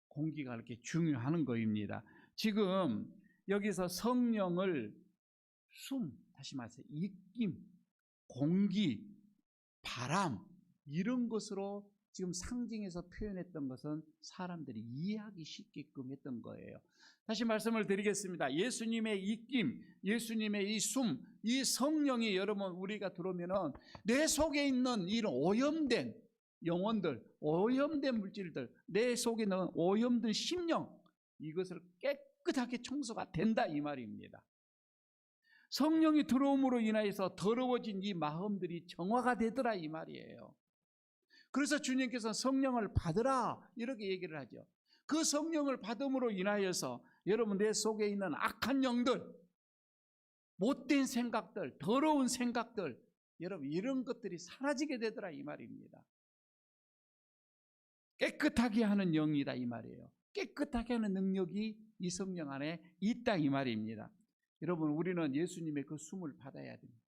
공기가 이렇게 중요한 거입니다. 지금 여기서 성령을 다시 말해서 입김, 공기, 바람 이런 것으로 지금 상징해서 표현했던 것은 사람들이 이해하기 쉽게끔 했던 거예요. 다시 말씀을 드리겠습니다. 예수님의 입김, 예수님의 이 숨, 이 성령이 여러분 우리가 들어오면은 내 속에 있는 이런 오염된 영혼들, 오염된 물질들, 내 속에 있는 오염된 심령, 이것을 깨끗하게 청소가 된다 이 말입니다. 성령이 들어옴으로 인하여서 더러워진 이 마음들이 정화가 되더라 이 말이에요. 그래서 주님께서 성령을 받으라 이렇게 얘기를 하죠. 그 성령을 받음으로 인하여서 여러분 내 속에 있는 악한 영들, 못된 생각들, 더러운 생각들, 여러분 이런 것들이 사라지게 되더라 이 말입니다. 깨끗하게 하는 영이다 이 말이에요. 깨끗하게 하는 능력이 이 성령 안에 있다 이 말입니다. 여러분 우리는 예수님의 그 숨을 받아야 됩니다.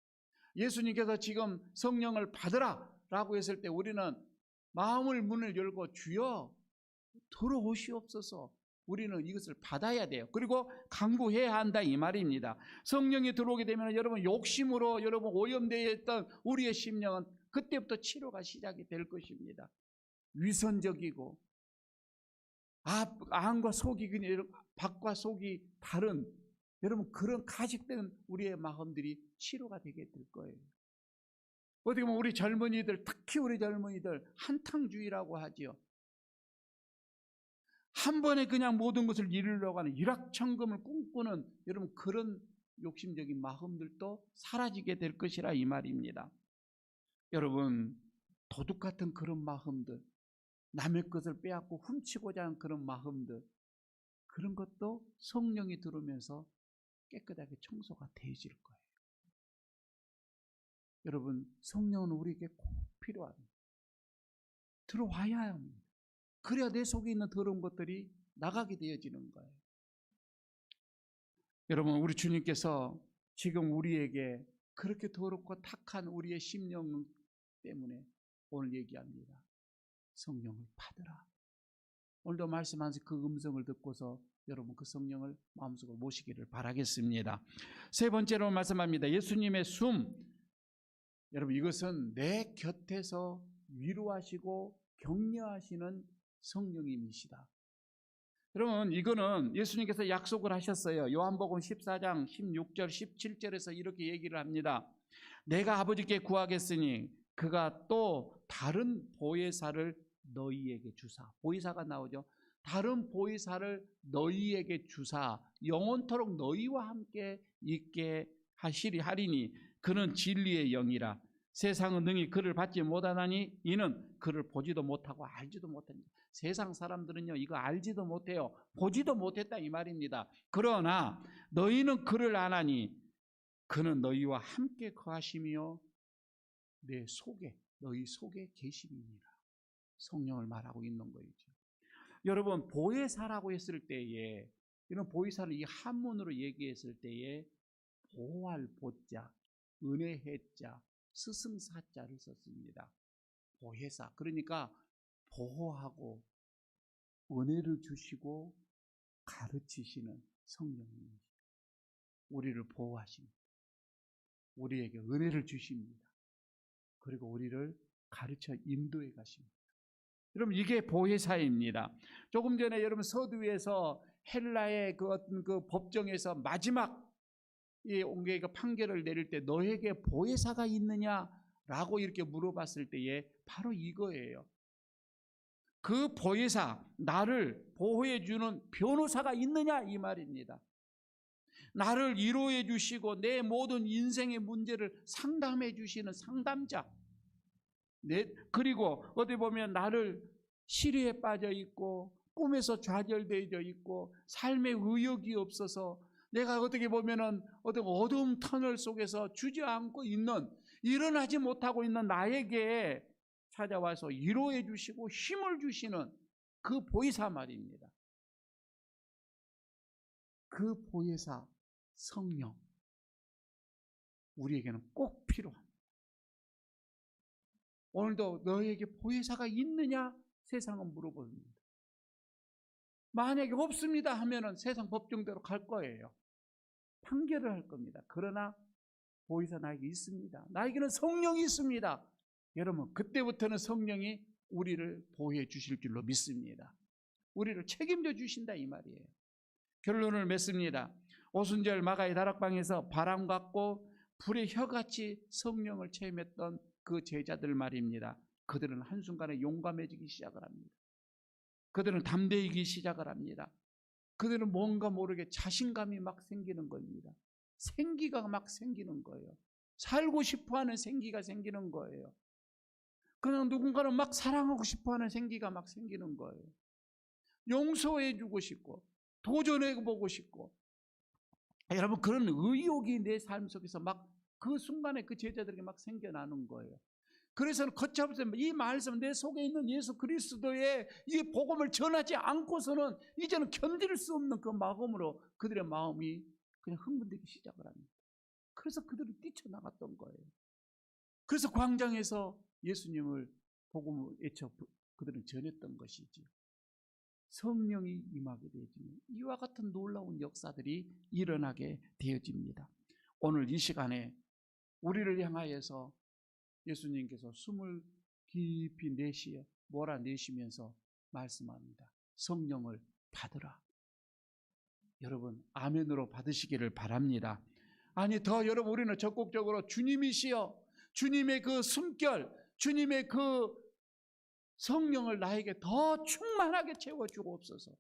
예수님께서 지금 성령을 받으라 라고 했을 때 우리는 마음을 문을 열고 주여 들어오시옵소서, 우리는 이것을 받아야 돼요. 그리고 강구해야 한다 이 말입니다. 성령이 들어오게 되면 여러분 욕심으로 여러분 오염되어 있던 우리의 심령은 그때부터 치료가 시작이 될 것입니다. 위선적이고 안과 속이 밖과 속이 다른 여러분 그런 가식된 우리의 마음들이 치료가 되게 될 거예요. 어떻게 보면 우리 젊은이들, 특히 우리 젊은이들 한탕주의라고 하지요. 한 번에 그냥 모든 것을 이루려고 하는 일확천금을 꿈꾸는 여러분 그런 욕심적인 마음들도 사라지게 될 것이라 이 말입니다. 여러분 도둑 같은 그런 마음들, 남의 것을 빼앗고 훔치고자 하는 그런 마음들, 그런 것도 성령이 들어오면서 깨끗하게 청소가 되어질 거예요. 여러분 성령은 우리에게 꼭 필요합니다. 들어와야 합니다. 그래야 내 속에 있는 더러운 것들이 나가게 되어지는 거예요. 여러분 우리 주님께서 지금 우리에게 그렇게 더럽고 탁한 우리의 심령 때문에 오늘 얘기합니다. 성령을 받으라. 오늘도 말씀하신 그 음성을 듣고서 여러분 그 성령을 마음속으로 모시기를 바라겠습니다. 세 번째로 말씀합니다. 예수님의 숨. 여러분 이것은 내 곁에서 위로하시고 격려하시는 성령님이시다. 여러분 이거는 예수님께서 약속을 하셨어요. 요한복음 14장 16절 17절에서 이렇게 얘기를 합니다. 내가 아버지께 구하겠으니 그가 또 다른 보혜사를 너희에게 주사. 보혜사가 나오죠. 다른 보혜사를 너희에게 주사 영원토록 너희와 함께 있게 하리니 그는 진리의 영이라. 세상은 능히 그를 받지 못하나니 이는 그를 보지도 못하고 알지도 못합니다. 세상 사람들은요 이거 알지도 못해요. 보지도 못했다 이 말입니다. 그러나 너희는 그를 아나니 그는 너희와 함께 거하시며 너희 속에 계심이니라. 성령을 말하고 있는 거죠. 여러분 보혜사라고 했을 때에 이런 보혜사를 이 한문으로 얘기했을 때에 보호할 보자, 은혜의 자, 스승사자를 썼습니다. 보혜사 그러니까 보호하고 은혜를 주시고 가르치시는 성령님이십니다. 우리를 보호하십니다. 우리에게 은혜를 주십니다. 그리고 우리를 가르쳐 인도해 가십니다. 여러분 이게 보혜사입니다. 조금 전에 여러분 서두에서 헬라의 그 어떤 그 법정에서 마지막 이 옹교회가 판결을 내릴 때 너에게 보혜사가 있느냐라고 이렇게 물어봤을 때에 바로 이거예요. 그 보혜사, 나를 보호해 주는 변호사가 있느냐 이 말입니다. 나를 위로해 주시고 내 모든 인생의 문제를 상담해 주시는 상담자. 그리고 어디 보면 나를 시리에 빠져 있고 꿈에서 좌절되어 있고 삶의 의욕이 없어서 내가 어떻게 보면은 어두운 터널 속에서 주저앉고 있는 일어나지 못하고 있는 나에게 찾아와서 위로해 주시고 힘을 주시는 그 보혜사 말입니다. 그 보혜사 성령 우리에게는 꼭 필요합니다. 오늘도 너에게 보혜사가 있느냐 세상은 물어봅니다. 만약에 없습니다 하면은 세상 법정대로 갈 거예요. 판결을 할 겁니다. 그러나 보혜사 나에게 있습니다. 나에게는 성령이 있습니다. 여러분 그때부터는 성령이 우리를 보호해 주실 줄로 믿습니다. 우리를 책임져 주신다 이 말이에요. 결론을 맺습니다. 오순절 마가의 다락방에서 바람 같고 불의 혀같이 성령을 체험했던 그 제자들 말입니다. 그들은 한순간에 용감해지기 시작을 합니다. 그들은 담대해지기 시작을 합니다. 그들은 뭔가 모르게 자신감이 막 생기는 겁니다. 생기가 막 생기는 거예요. 살고 싶어하는 생기가 생기는 거예요. 그냥 누군가를 막 사랑하고 싶어하는 생기가 막 생기는 거예요. 용서해주고 싶고 도전해보고 싶고 여러분 그런 의욕이 내 삶 속에서 막 그 순간에 그 제자들에게 막 생겨나는 거예요. 그래서 걷잡으면서 이 말씀 내 속에 있는 예수 그리스도의 이 복음을 전하지 않고서는 이제는 견딜 수 없는 그 마음으로 그들의 마음이 그냥 흥분되기 시작을 합니다. 그래서 그들은 뛰쳐나갔던 거예요. 그래서 광장에서 예수님을 복음을 외쳐 그들은 전했던 것이지. 성령이 임하게 되어지면 이와 같은 놀라운 역사들이 일어나게 되어집니다. 오늘 이 시간에 우리를 향하여서 예수님께서 숨을 깊이 몰아내시면서 말씀합니다. 성령을 받으라. 여러분 아멘으로 받으시기를 바랍니다. 아니 더 여러분 우리는 적극적으로 주님이시여 주님의 그 숨결 주님의 그 성령을 나에게 더 충만하게 채워주옵소서.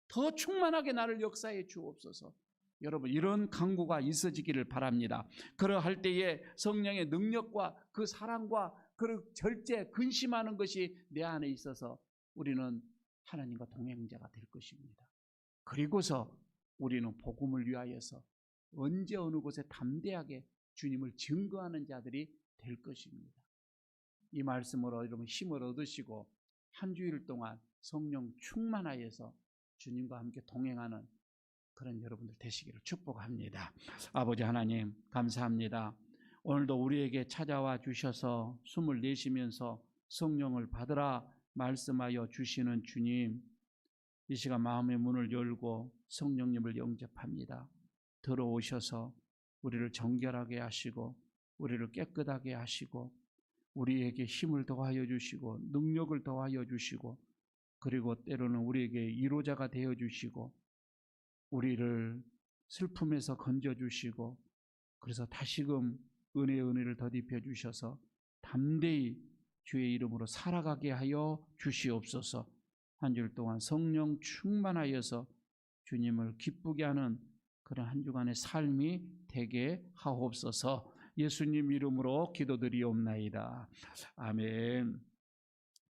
더 충만하게 나를 역사해 주옵소서. 여러분 이런 간구가 있어지기를 바랍니다. 그러할 때에 성령의 능력과 그 사랑과 그 절제 근심하는 것이 내 안에 있어서 우리는 하나님과 동행자가 될 것입니다. 그리고서 우리는 복음을 위하여서 언제 어느 곳에 담대하게 주님을 증거하는 자들이 될 것입니다. 이 말씀으로 여러분 힘을 얻으시고 한 주일 동안 성령 충만하여서 주님과 함께 동행하는 그런 여러분들 되시기를 축복합니다. 아버지 하나님 감사합니다. 오늘도 우리에게 찾아와 주셔서 숨을 내쉬면서 성령을 받으라 말씀하여 주시는 주님, 이 시간 마음의 문을 열고 성령님을 영접합니다. 들어오셔서 우리를 정결하게 하시고 우리를 깨끗하게 하시고 우리에게 힘을 더하여 주시고 능력을 더하여 주시고 그리고 때로는 우리에게 위로자가 되어 주시고 우리를 슬픔에서 건져 주시고 그래서 다시금 은혜를 더딥혀 주셔서 담대히 주의 이름으로 살아가게 하여 주시옵소서. 한 주일 동안 성령 충만하여서 주님을 기쁘게 하는 그런 한 주간의 삶이 되게 하옵소서. 예수님 이름으로 기도드리옵나이다. 아멘.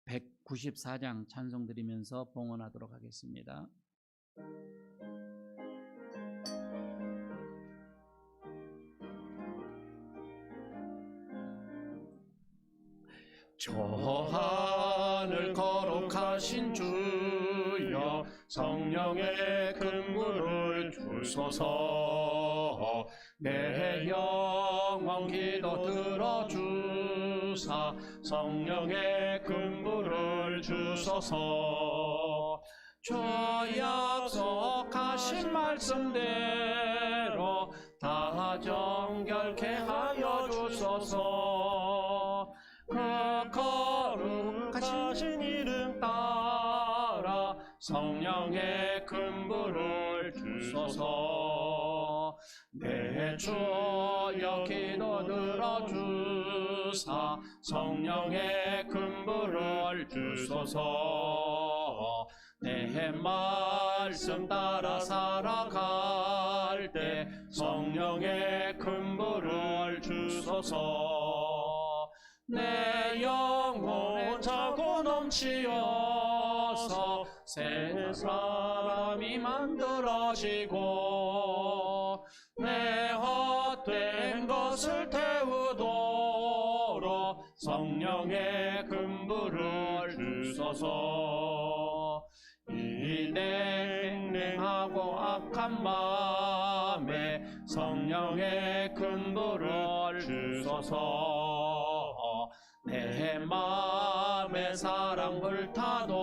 194장 찬송 드리면서 봉헌하도록 하겠습니다. 저 하늘 거룩하신 주여 성령의 근무를 주소서. 내 영혼 기도 들어주사 성령의 근무를 주소서. 주 약속하신 말씀대로 다 정결케 하여 주소서. 그 거룩하신 이름 따라 성령의 근부를 주소서. 내 주여 기도 들어주사 성령의 근부를 주소서. 내 말씀 따라 살아갈 때 성령의 근부를 주소서. 내 영혼 차고 넘치어서 새 사람이 만들어지고 내 헛된 것을 태우도록 성령의 근부를 주소서. 이 냉랭하고 악한 마음에 성령의 근부를 주소서. 내 마음에 사랑 불타도록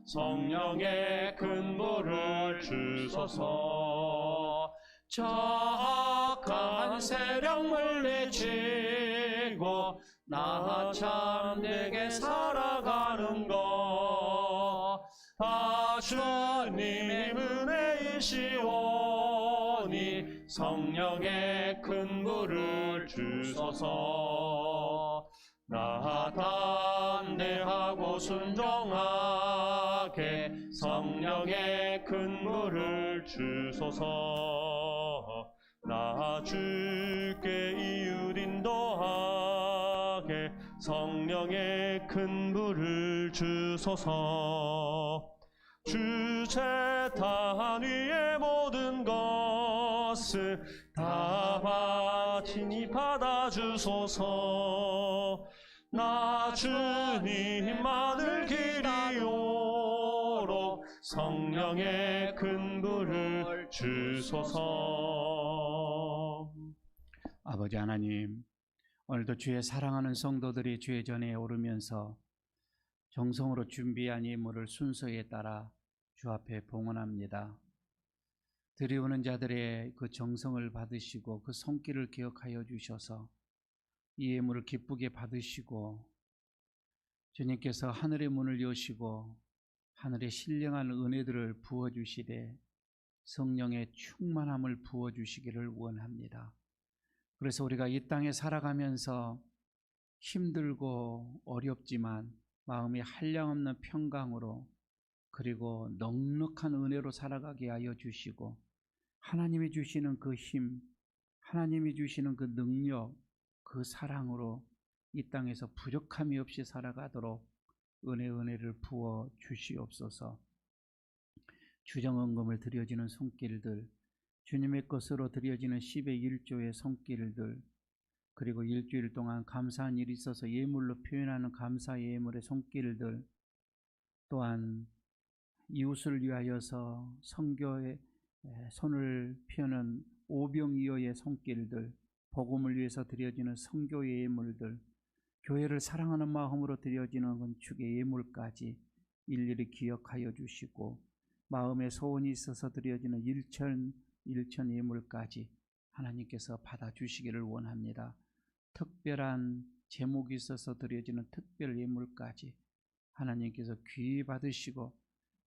성령의 근부를 주소서. 저 악한 세력 물리치고 나 참되게 살아가는 것 다 주님의 은혜이시오니 성령의 근부를 주소서. 나 담대하고 순종하게 성령의 근부를 주소서. 나 주께 이웃 인도하게 성령의 근부를 주소서. 주 재단 위의 모든 것을 다 바치니 받아주소서. 나 주님만을 기리오록 성령의 근부를 주소서. 아버지 하나님, 오늘도 주의 사랑하는 성도들이 주의 전에 오르면서 정성으로 준비한 예물을 순서에 따라 주 앞에 봉헌합니다. 드리오는 자들의 그 정성을 받으시고 그 손길을 기억하여 주셔서 이 예물을 기쁘게 받으시고 주님께서 하늘의 문을 여시고 하늘의 신령한 은혜들을 부어주시되 성령의 충만함을 부어주시기를 원합니다. 그래서 우리가 이 땅에 살아가면서 힘들고 어렵지만 마음이 한량없는 평강으로 그리고 넉넉한 은혜로 살아가게 하여 주시고 하나님이 주시는 그 힘, 하나님이 주시는 그 능력, 그 사랑으로 이 땅에서 부족함이 없이 살아가도록 은혜를 부어 주시옵소서. 주정헌금을 드려지는 손길들, 주님의 것으로 드려지는 10의 1조의 손길들, 그리고 일주일 동안 감사한 일이 있어서 예물로 표현하는 감사 예물의 손길들, 또한 이웃을 위하여서 선교에 손을 피우는 오병이어의 손길들, 복음을 위해서 드려지는 선교의 예물들, 교회를 사랑하는 마음으로 드려지는 건축의 예물까지 일일이 기억하여 주시고, 마음에 소원이 있어서 드려지는 일천 예물까지 하나님께서 받아주시기를 원합니다. 특별한 제목이 있어서 드려지는 특별 예물까지 하나님께서 귀히 받으시고,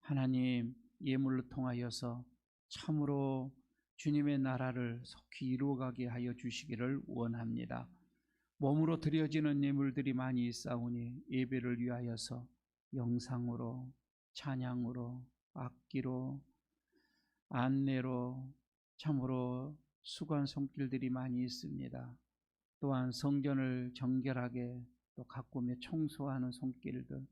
하나님 예물을 통하여서 참으로 주님의 나라를 속히 이루어가게 하여 주시기를 원합니다. 몸으로 드려지는 예물들이 많이 있사오니 예배를 위하여서 영상으로, 찬양으로, 악기로, 안내로 참으로 수고한 손길들이 많이 있습니다. 또한 성전을 정결하게 또 가꾸며 청소하는 손길들,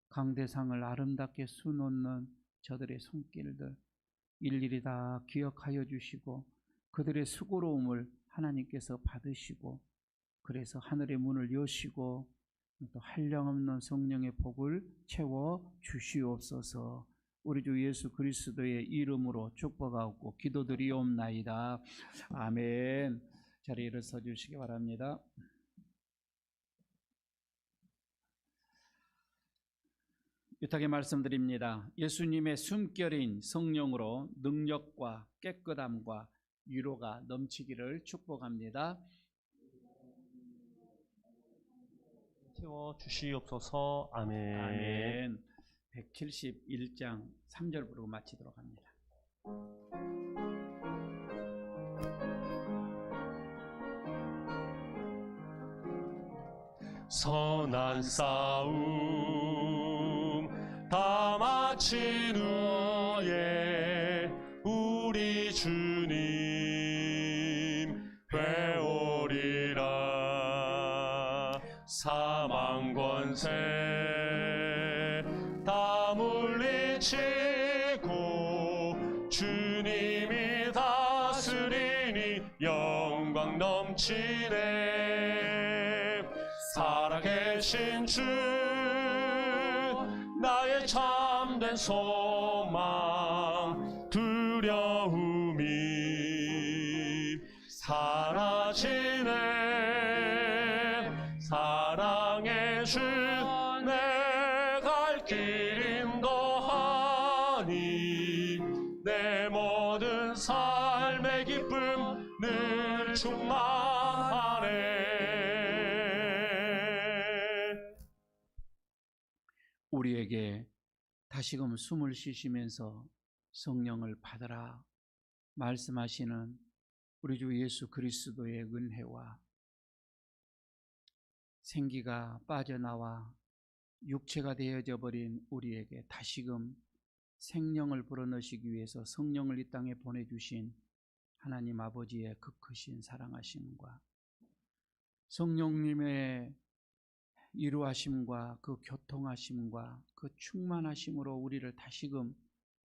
강대상을 아름답게 수놓는 저들의 손길들 일일이 다 기억하여 주시고, 그들의 수고로움을 하나님께서 받으시고, 그래서 하늘의 문을 여시고 또 한량없는 성령의 복을 채워 주시옵소서. 우리 주 예수 그리스도의 이름으로 축복하고 기도드리옵나이다. 아멘. 자리에 일어서 주시기 바랍니다. 유탁에 말씀드립니다. 예수님의 숨결인 성령으로 능력과 깨끗함과 위로가 넘치기를 축복합니다. 채워 주시옵소서. 아멘. 아멘. 171장 3절 부르고 마치도록 합니다. 선한 싸움 다 마친 후에 우리 주님 뵈오리라. 사망 권세 다 물리치고 주님이 다스리니 영광 넘치네. 살아계신 주 나의 참된 소망, 두려움이 사라지네. 사랑의 주 내 갈 길 인도하니 내 모든 삶의 기쁨 늘 충만하네. 우리에게 다시금 숨을 쉬시면서 성령을 받으라 말씀하시는 우리 주 예수 그리스도의 은혜와 생기가 빠져나와 육체가 되어져 버린 우리에게 다시금 생명을 불어넣으시기 위해서 성령을 이 땅에 보내주신 하나님 아버지의 그 크신 사랑하심과 성령님의 이루하심과 그 교통하심과 그 충만하심으로 우리를 다시금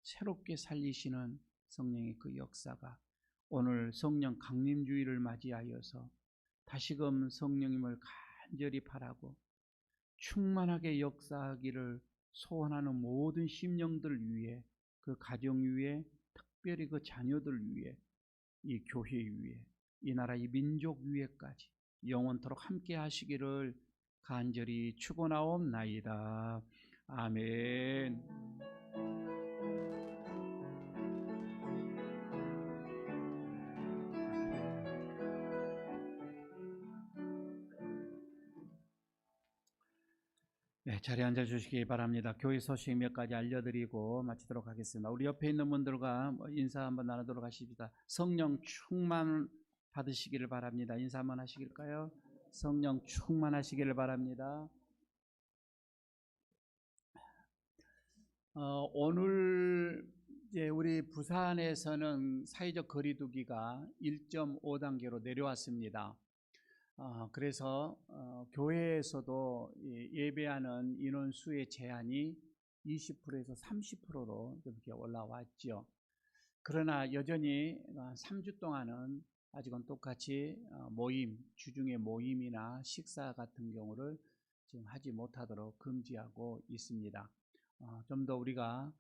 새롭게 살리시는 성령의 그 역사가 오늘 성령 강림주의를 맞이하여서 다시금 성령님을 간절히 바라고 충만하게 역사하기를 소원하는 모든 심령들 위해, 그 가정 위에, 특별히 그 자녀들 위해, 이 교회 위에, 이 나라 이 민족 위에까지 영원토록 함께 하시기를 간절히 축원하옵나이다. 아멘. 네, 자리에 앉아 주시기 바랍니다. 교회 소식 몇 가지 알려드리고 마치도록 하겠습니다. 우리 옆에 있는 분들과 인사 한번 나누도록 하십시다. 성령 충만 받으시기를 바랍니다. 인사 한번 하시길까요? 성령 충만하시기를 바랍니다. 오늘 이제 우리 부산에서는 사회적 거리두기가 1.5단계로 내려왔습니다. 그래서 교회에서도 예배하는 인원수의 제한이 20%에서 30%로 이렇게 올라왔죠. 그러나 여전히 3주 동안은 아직은 똑같이 모임, 주중에 모임이나 식사 같은 경우를 지금 하지 못하도록 금지하고 있습니다. 좀 더 우리가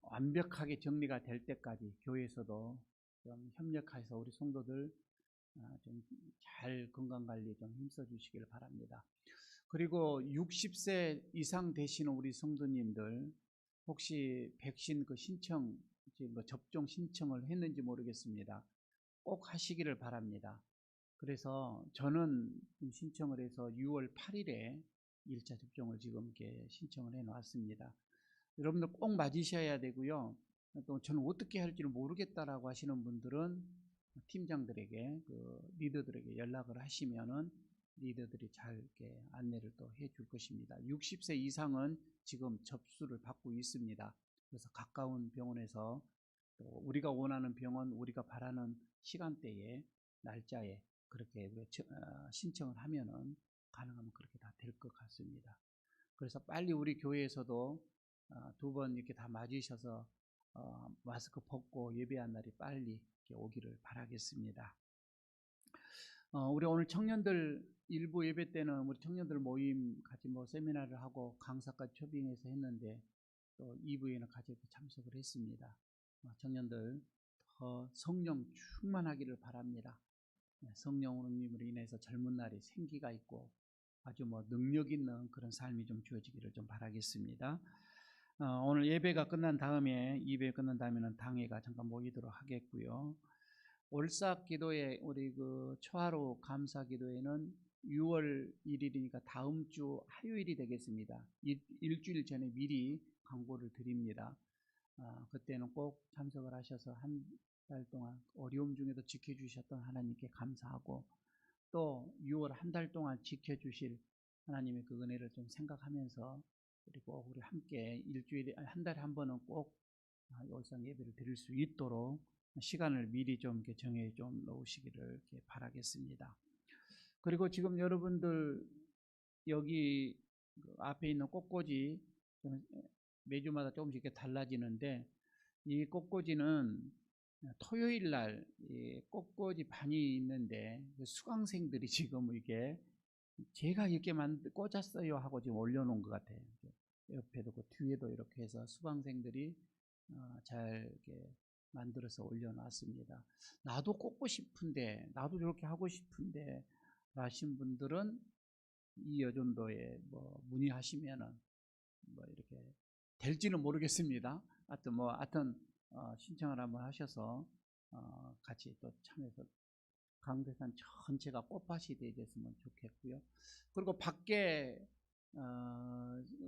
완벽하게 정리가 될 때까지 교회에서도 좀 협력해서 우리 성도들 좀 잘 건강관리 좀 힘써 주시길 바랍니다. 그리고 60세 이상 되시는 우리 성도님들 혹시 백신 그 신청, 뭐 접종 신청을 했는지 모르겠습니다. 꼭 하시기를 바랍니다. 그래서 저는 신청을 해서 6월 8일에 1차 접종을 지금 이렇게 신청을 해 놨습니다. 여러분들 꼭 맞으셔야 되고요. 또 저는 어떻게 할지를 모르겠다라고 하시는 분들은 팀장들에게, 리더들에게 연락을 하시면은 리더들이 잘 이렇게 안내를 또 해줄 것입니다. 60세 이상은 지금 접수를 받고 있습니다. 그래서 가까운 병원에서 또 우리가 원하는 병원, 우리가 바라는 시간대에, 날짜에 그렇게 신청을 하면은 가능하면 그렇게 다 될 것 같습니다. 그래서 빨리 우리 교회에서도 2번 이렇게 다 맞으셔서 마스크 벗고 예배한 날이 빨리 오기를 바라겠습니다. 우리 오늘 청년들 일부 예배 때는 우리 청년들 모임 같이 뭐 세미나를 하고 강사까지 초빙해서 했는데 또 2부에는 같이 참석을 했습니다. 청년들 더 성령 충만하기를 바랍니다. 성령 운임으로 인해서 젊은 날이 생기가 있고 아주 뭐 능력 있는 그런 삶이 좀 주어지기를 좀 바라겠습니다. 오늘 예배가 끝난 다음에 2배 끝난 다음에는 당회가 잠깐 모이도록 하겠고요. 올삭 기도회 우리 그 초하루 감사 기도회는 6월 1일이니까 다음 주 화요일이 되겠습니다. 일주일 전에 미리 광고를 드립니다. 그때는 꼭 참석을 하셔서 한 달 동안 어려움 중에도 지켜주셨던 하나님께 감사하고 또 6월 한 달 동안 지켜주실 하나님의 그 은혜를 좀 생각하면서 그리고 우리 함께 일주일에 한 달에 한 번은 꼭 올상 예배를 드릴 수 있도록 시간을 미리 좀 이렇게 정해 좀 놓으시기를 이렇게 바라겠습니다. 그리고 지금 여러분들 여기 앞에 있는 꽃꽂이 매주마다 조금씩 이렇게 달라지는데 이 꽃꽂이는 토요일 날 꽃꽂이 반이 있는데 수강생들이 지금 이게 제가 이렇게 꽂았어요 하고 지금 올려놓은 것 같아요. 옆에도 그 뒤에도 이렇게 해서 수강생들이 잘 이렇게 만들어서 올려놨습니다. 나도 꽂고 싶은데, 나도 저렇게 하고 싶은데 하신 분들은 이 여전도에 뭐 문의하시면은 뭐 이렇게 될지는 모르겠습니다. 하여튼 신청을 한번 하셔서 같이 또 참여해서 강대산 전체가 꽃밭이 되었으면 좋겠고요. 그리고 밖에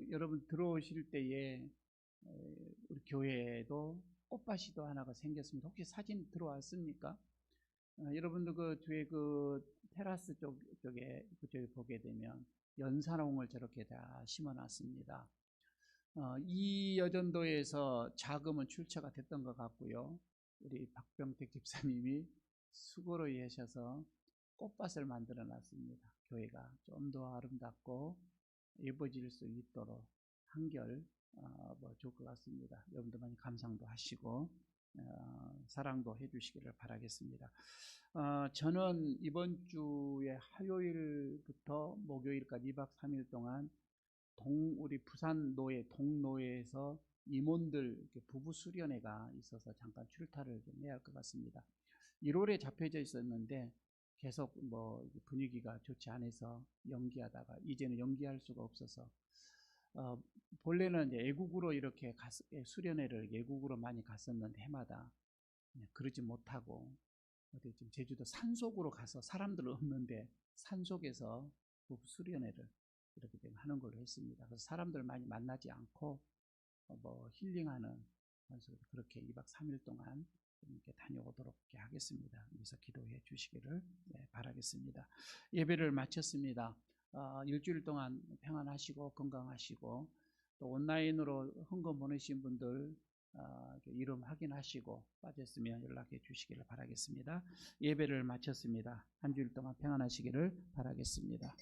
여러분 들어오실 때에 우리 교회에도 꽃밭이 또 하나가 생겼습니다. 혹시 사진 들어왔습니까? 여러분들 그 뒤에 그 테라스 쪽에 그쪽에 보게 되면 연산홍을 저렇게 다 심어놨습니다. 이 여전도에서 자금은 출처가 됐던 것 같고요. 우리 박병택 집사님이 수고로 하셔서 꽃밭을 만들어 놨습니다. 교회가 좀 더 아름답고 예뻐질 수 있도록 한결 뭐 좋을 것 같습니다. 여러분들 많이 감상도 하시고 사랑도 해주시기를 바라겠습니다. 저는 이번 주에 화요일부터 목요일까지 2박 3일 동안 우리 부산 노예 동노예에서 임원들 부부 수련회가 있어서 잠깐 출타를 좀 해야 할 것 같습니다. 1월에 잡혀져 있었는데 계속 뭐 분위기가 좋지 않아서 연기하다가 이제는 연기할 수가 없어서 본래는 이제 애국으로 이렇게 수련회를 애국으로 많이 갔었는데 해마다 그러지 못하고 어디 지금 제주도 산속으로 가서 사람들 없는데 산속에서 수련회를 이렇게 좀 하는 걸로 했습니다. 그래서 사람들 많이 만나지 않고 뭐 힐링하는 그렇게 2박 3일 동안 이렇게 다녀오도록 하겠습니다. 여기서 기도해 주시기를 바라겠습니다. 예배를 마쳤습니다. 일주일 동안 평안하시고 건강하시고 또 온라인으로 헌금 보내신 분들 이름 확인하시고 빠졌으면 연락해 주시기를 바라겠습니다. 예배를 마쳤습니다. 한 주일 동안 평안하시기를 바라겠습니다.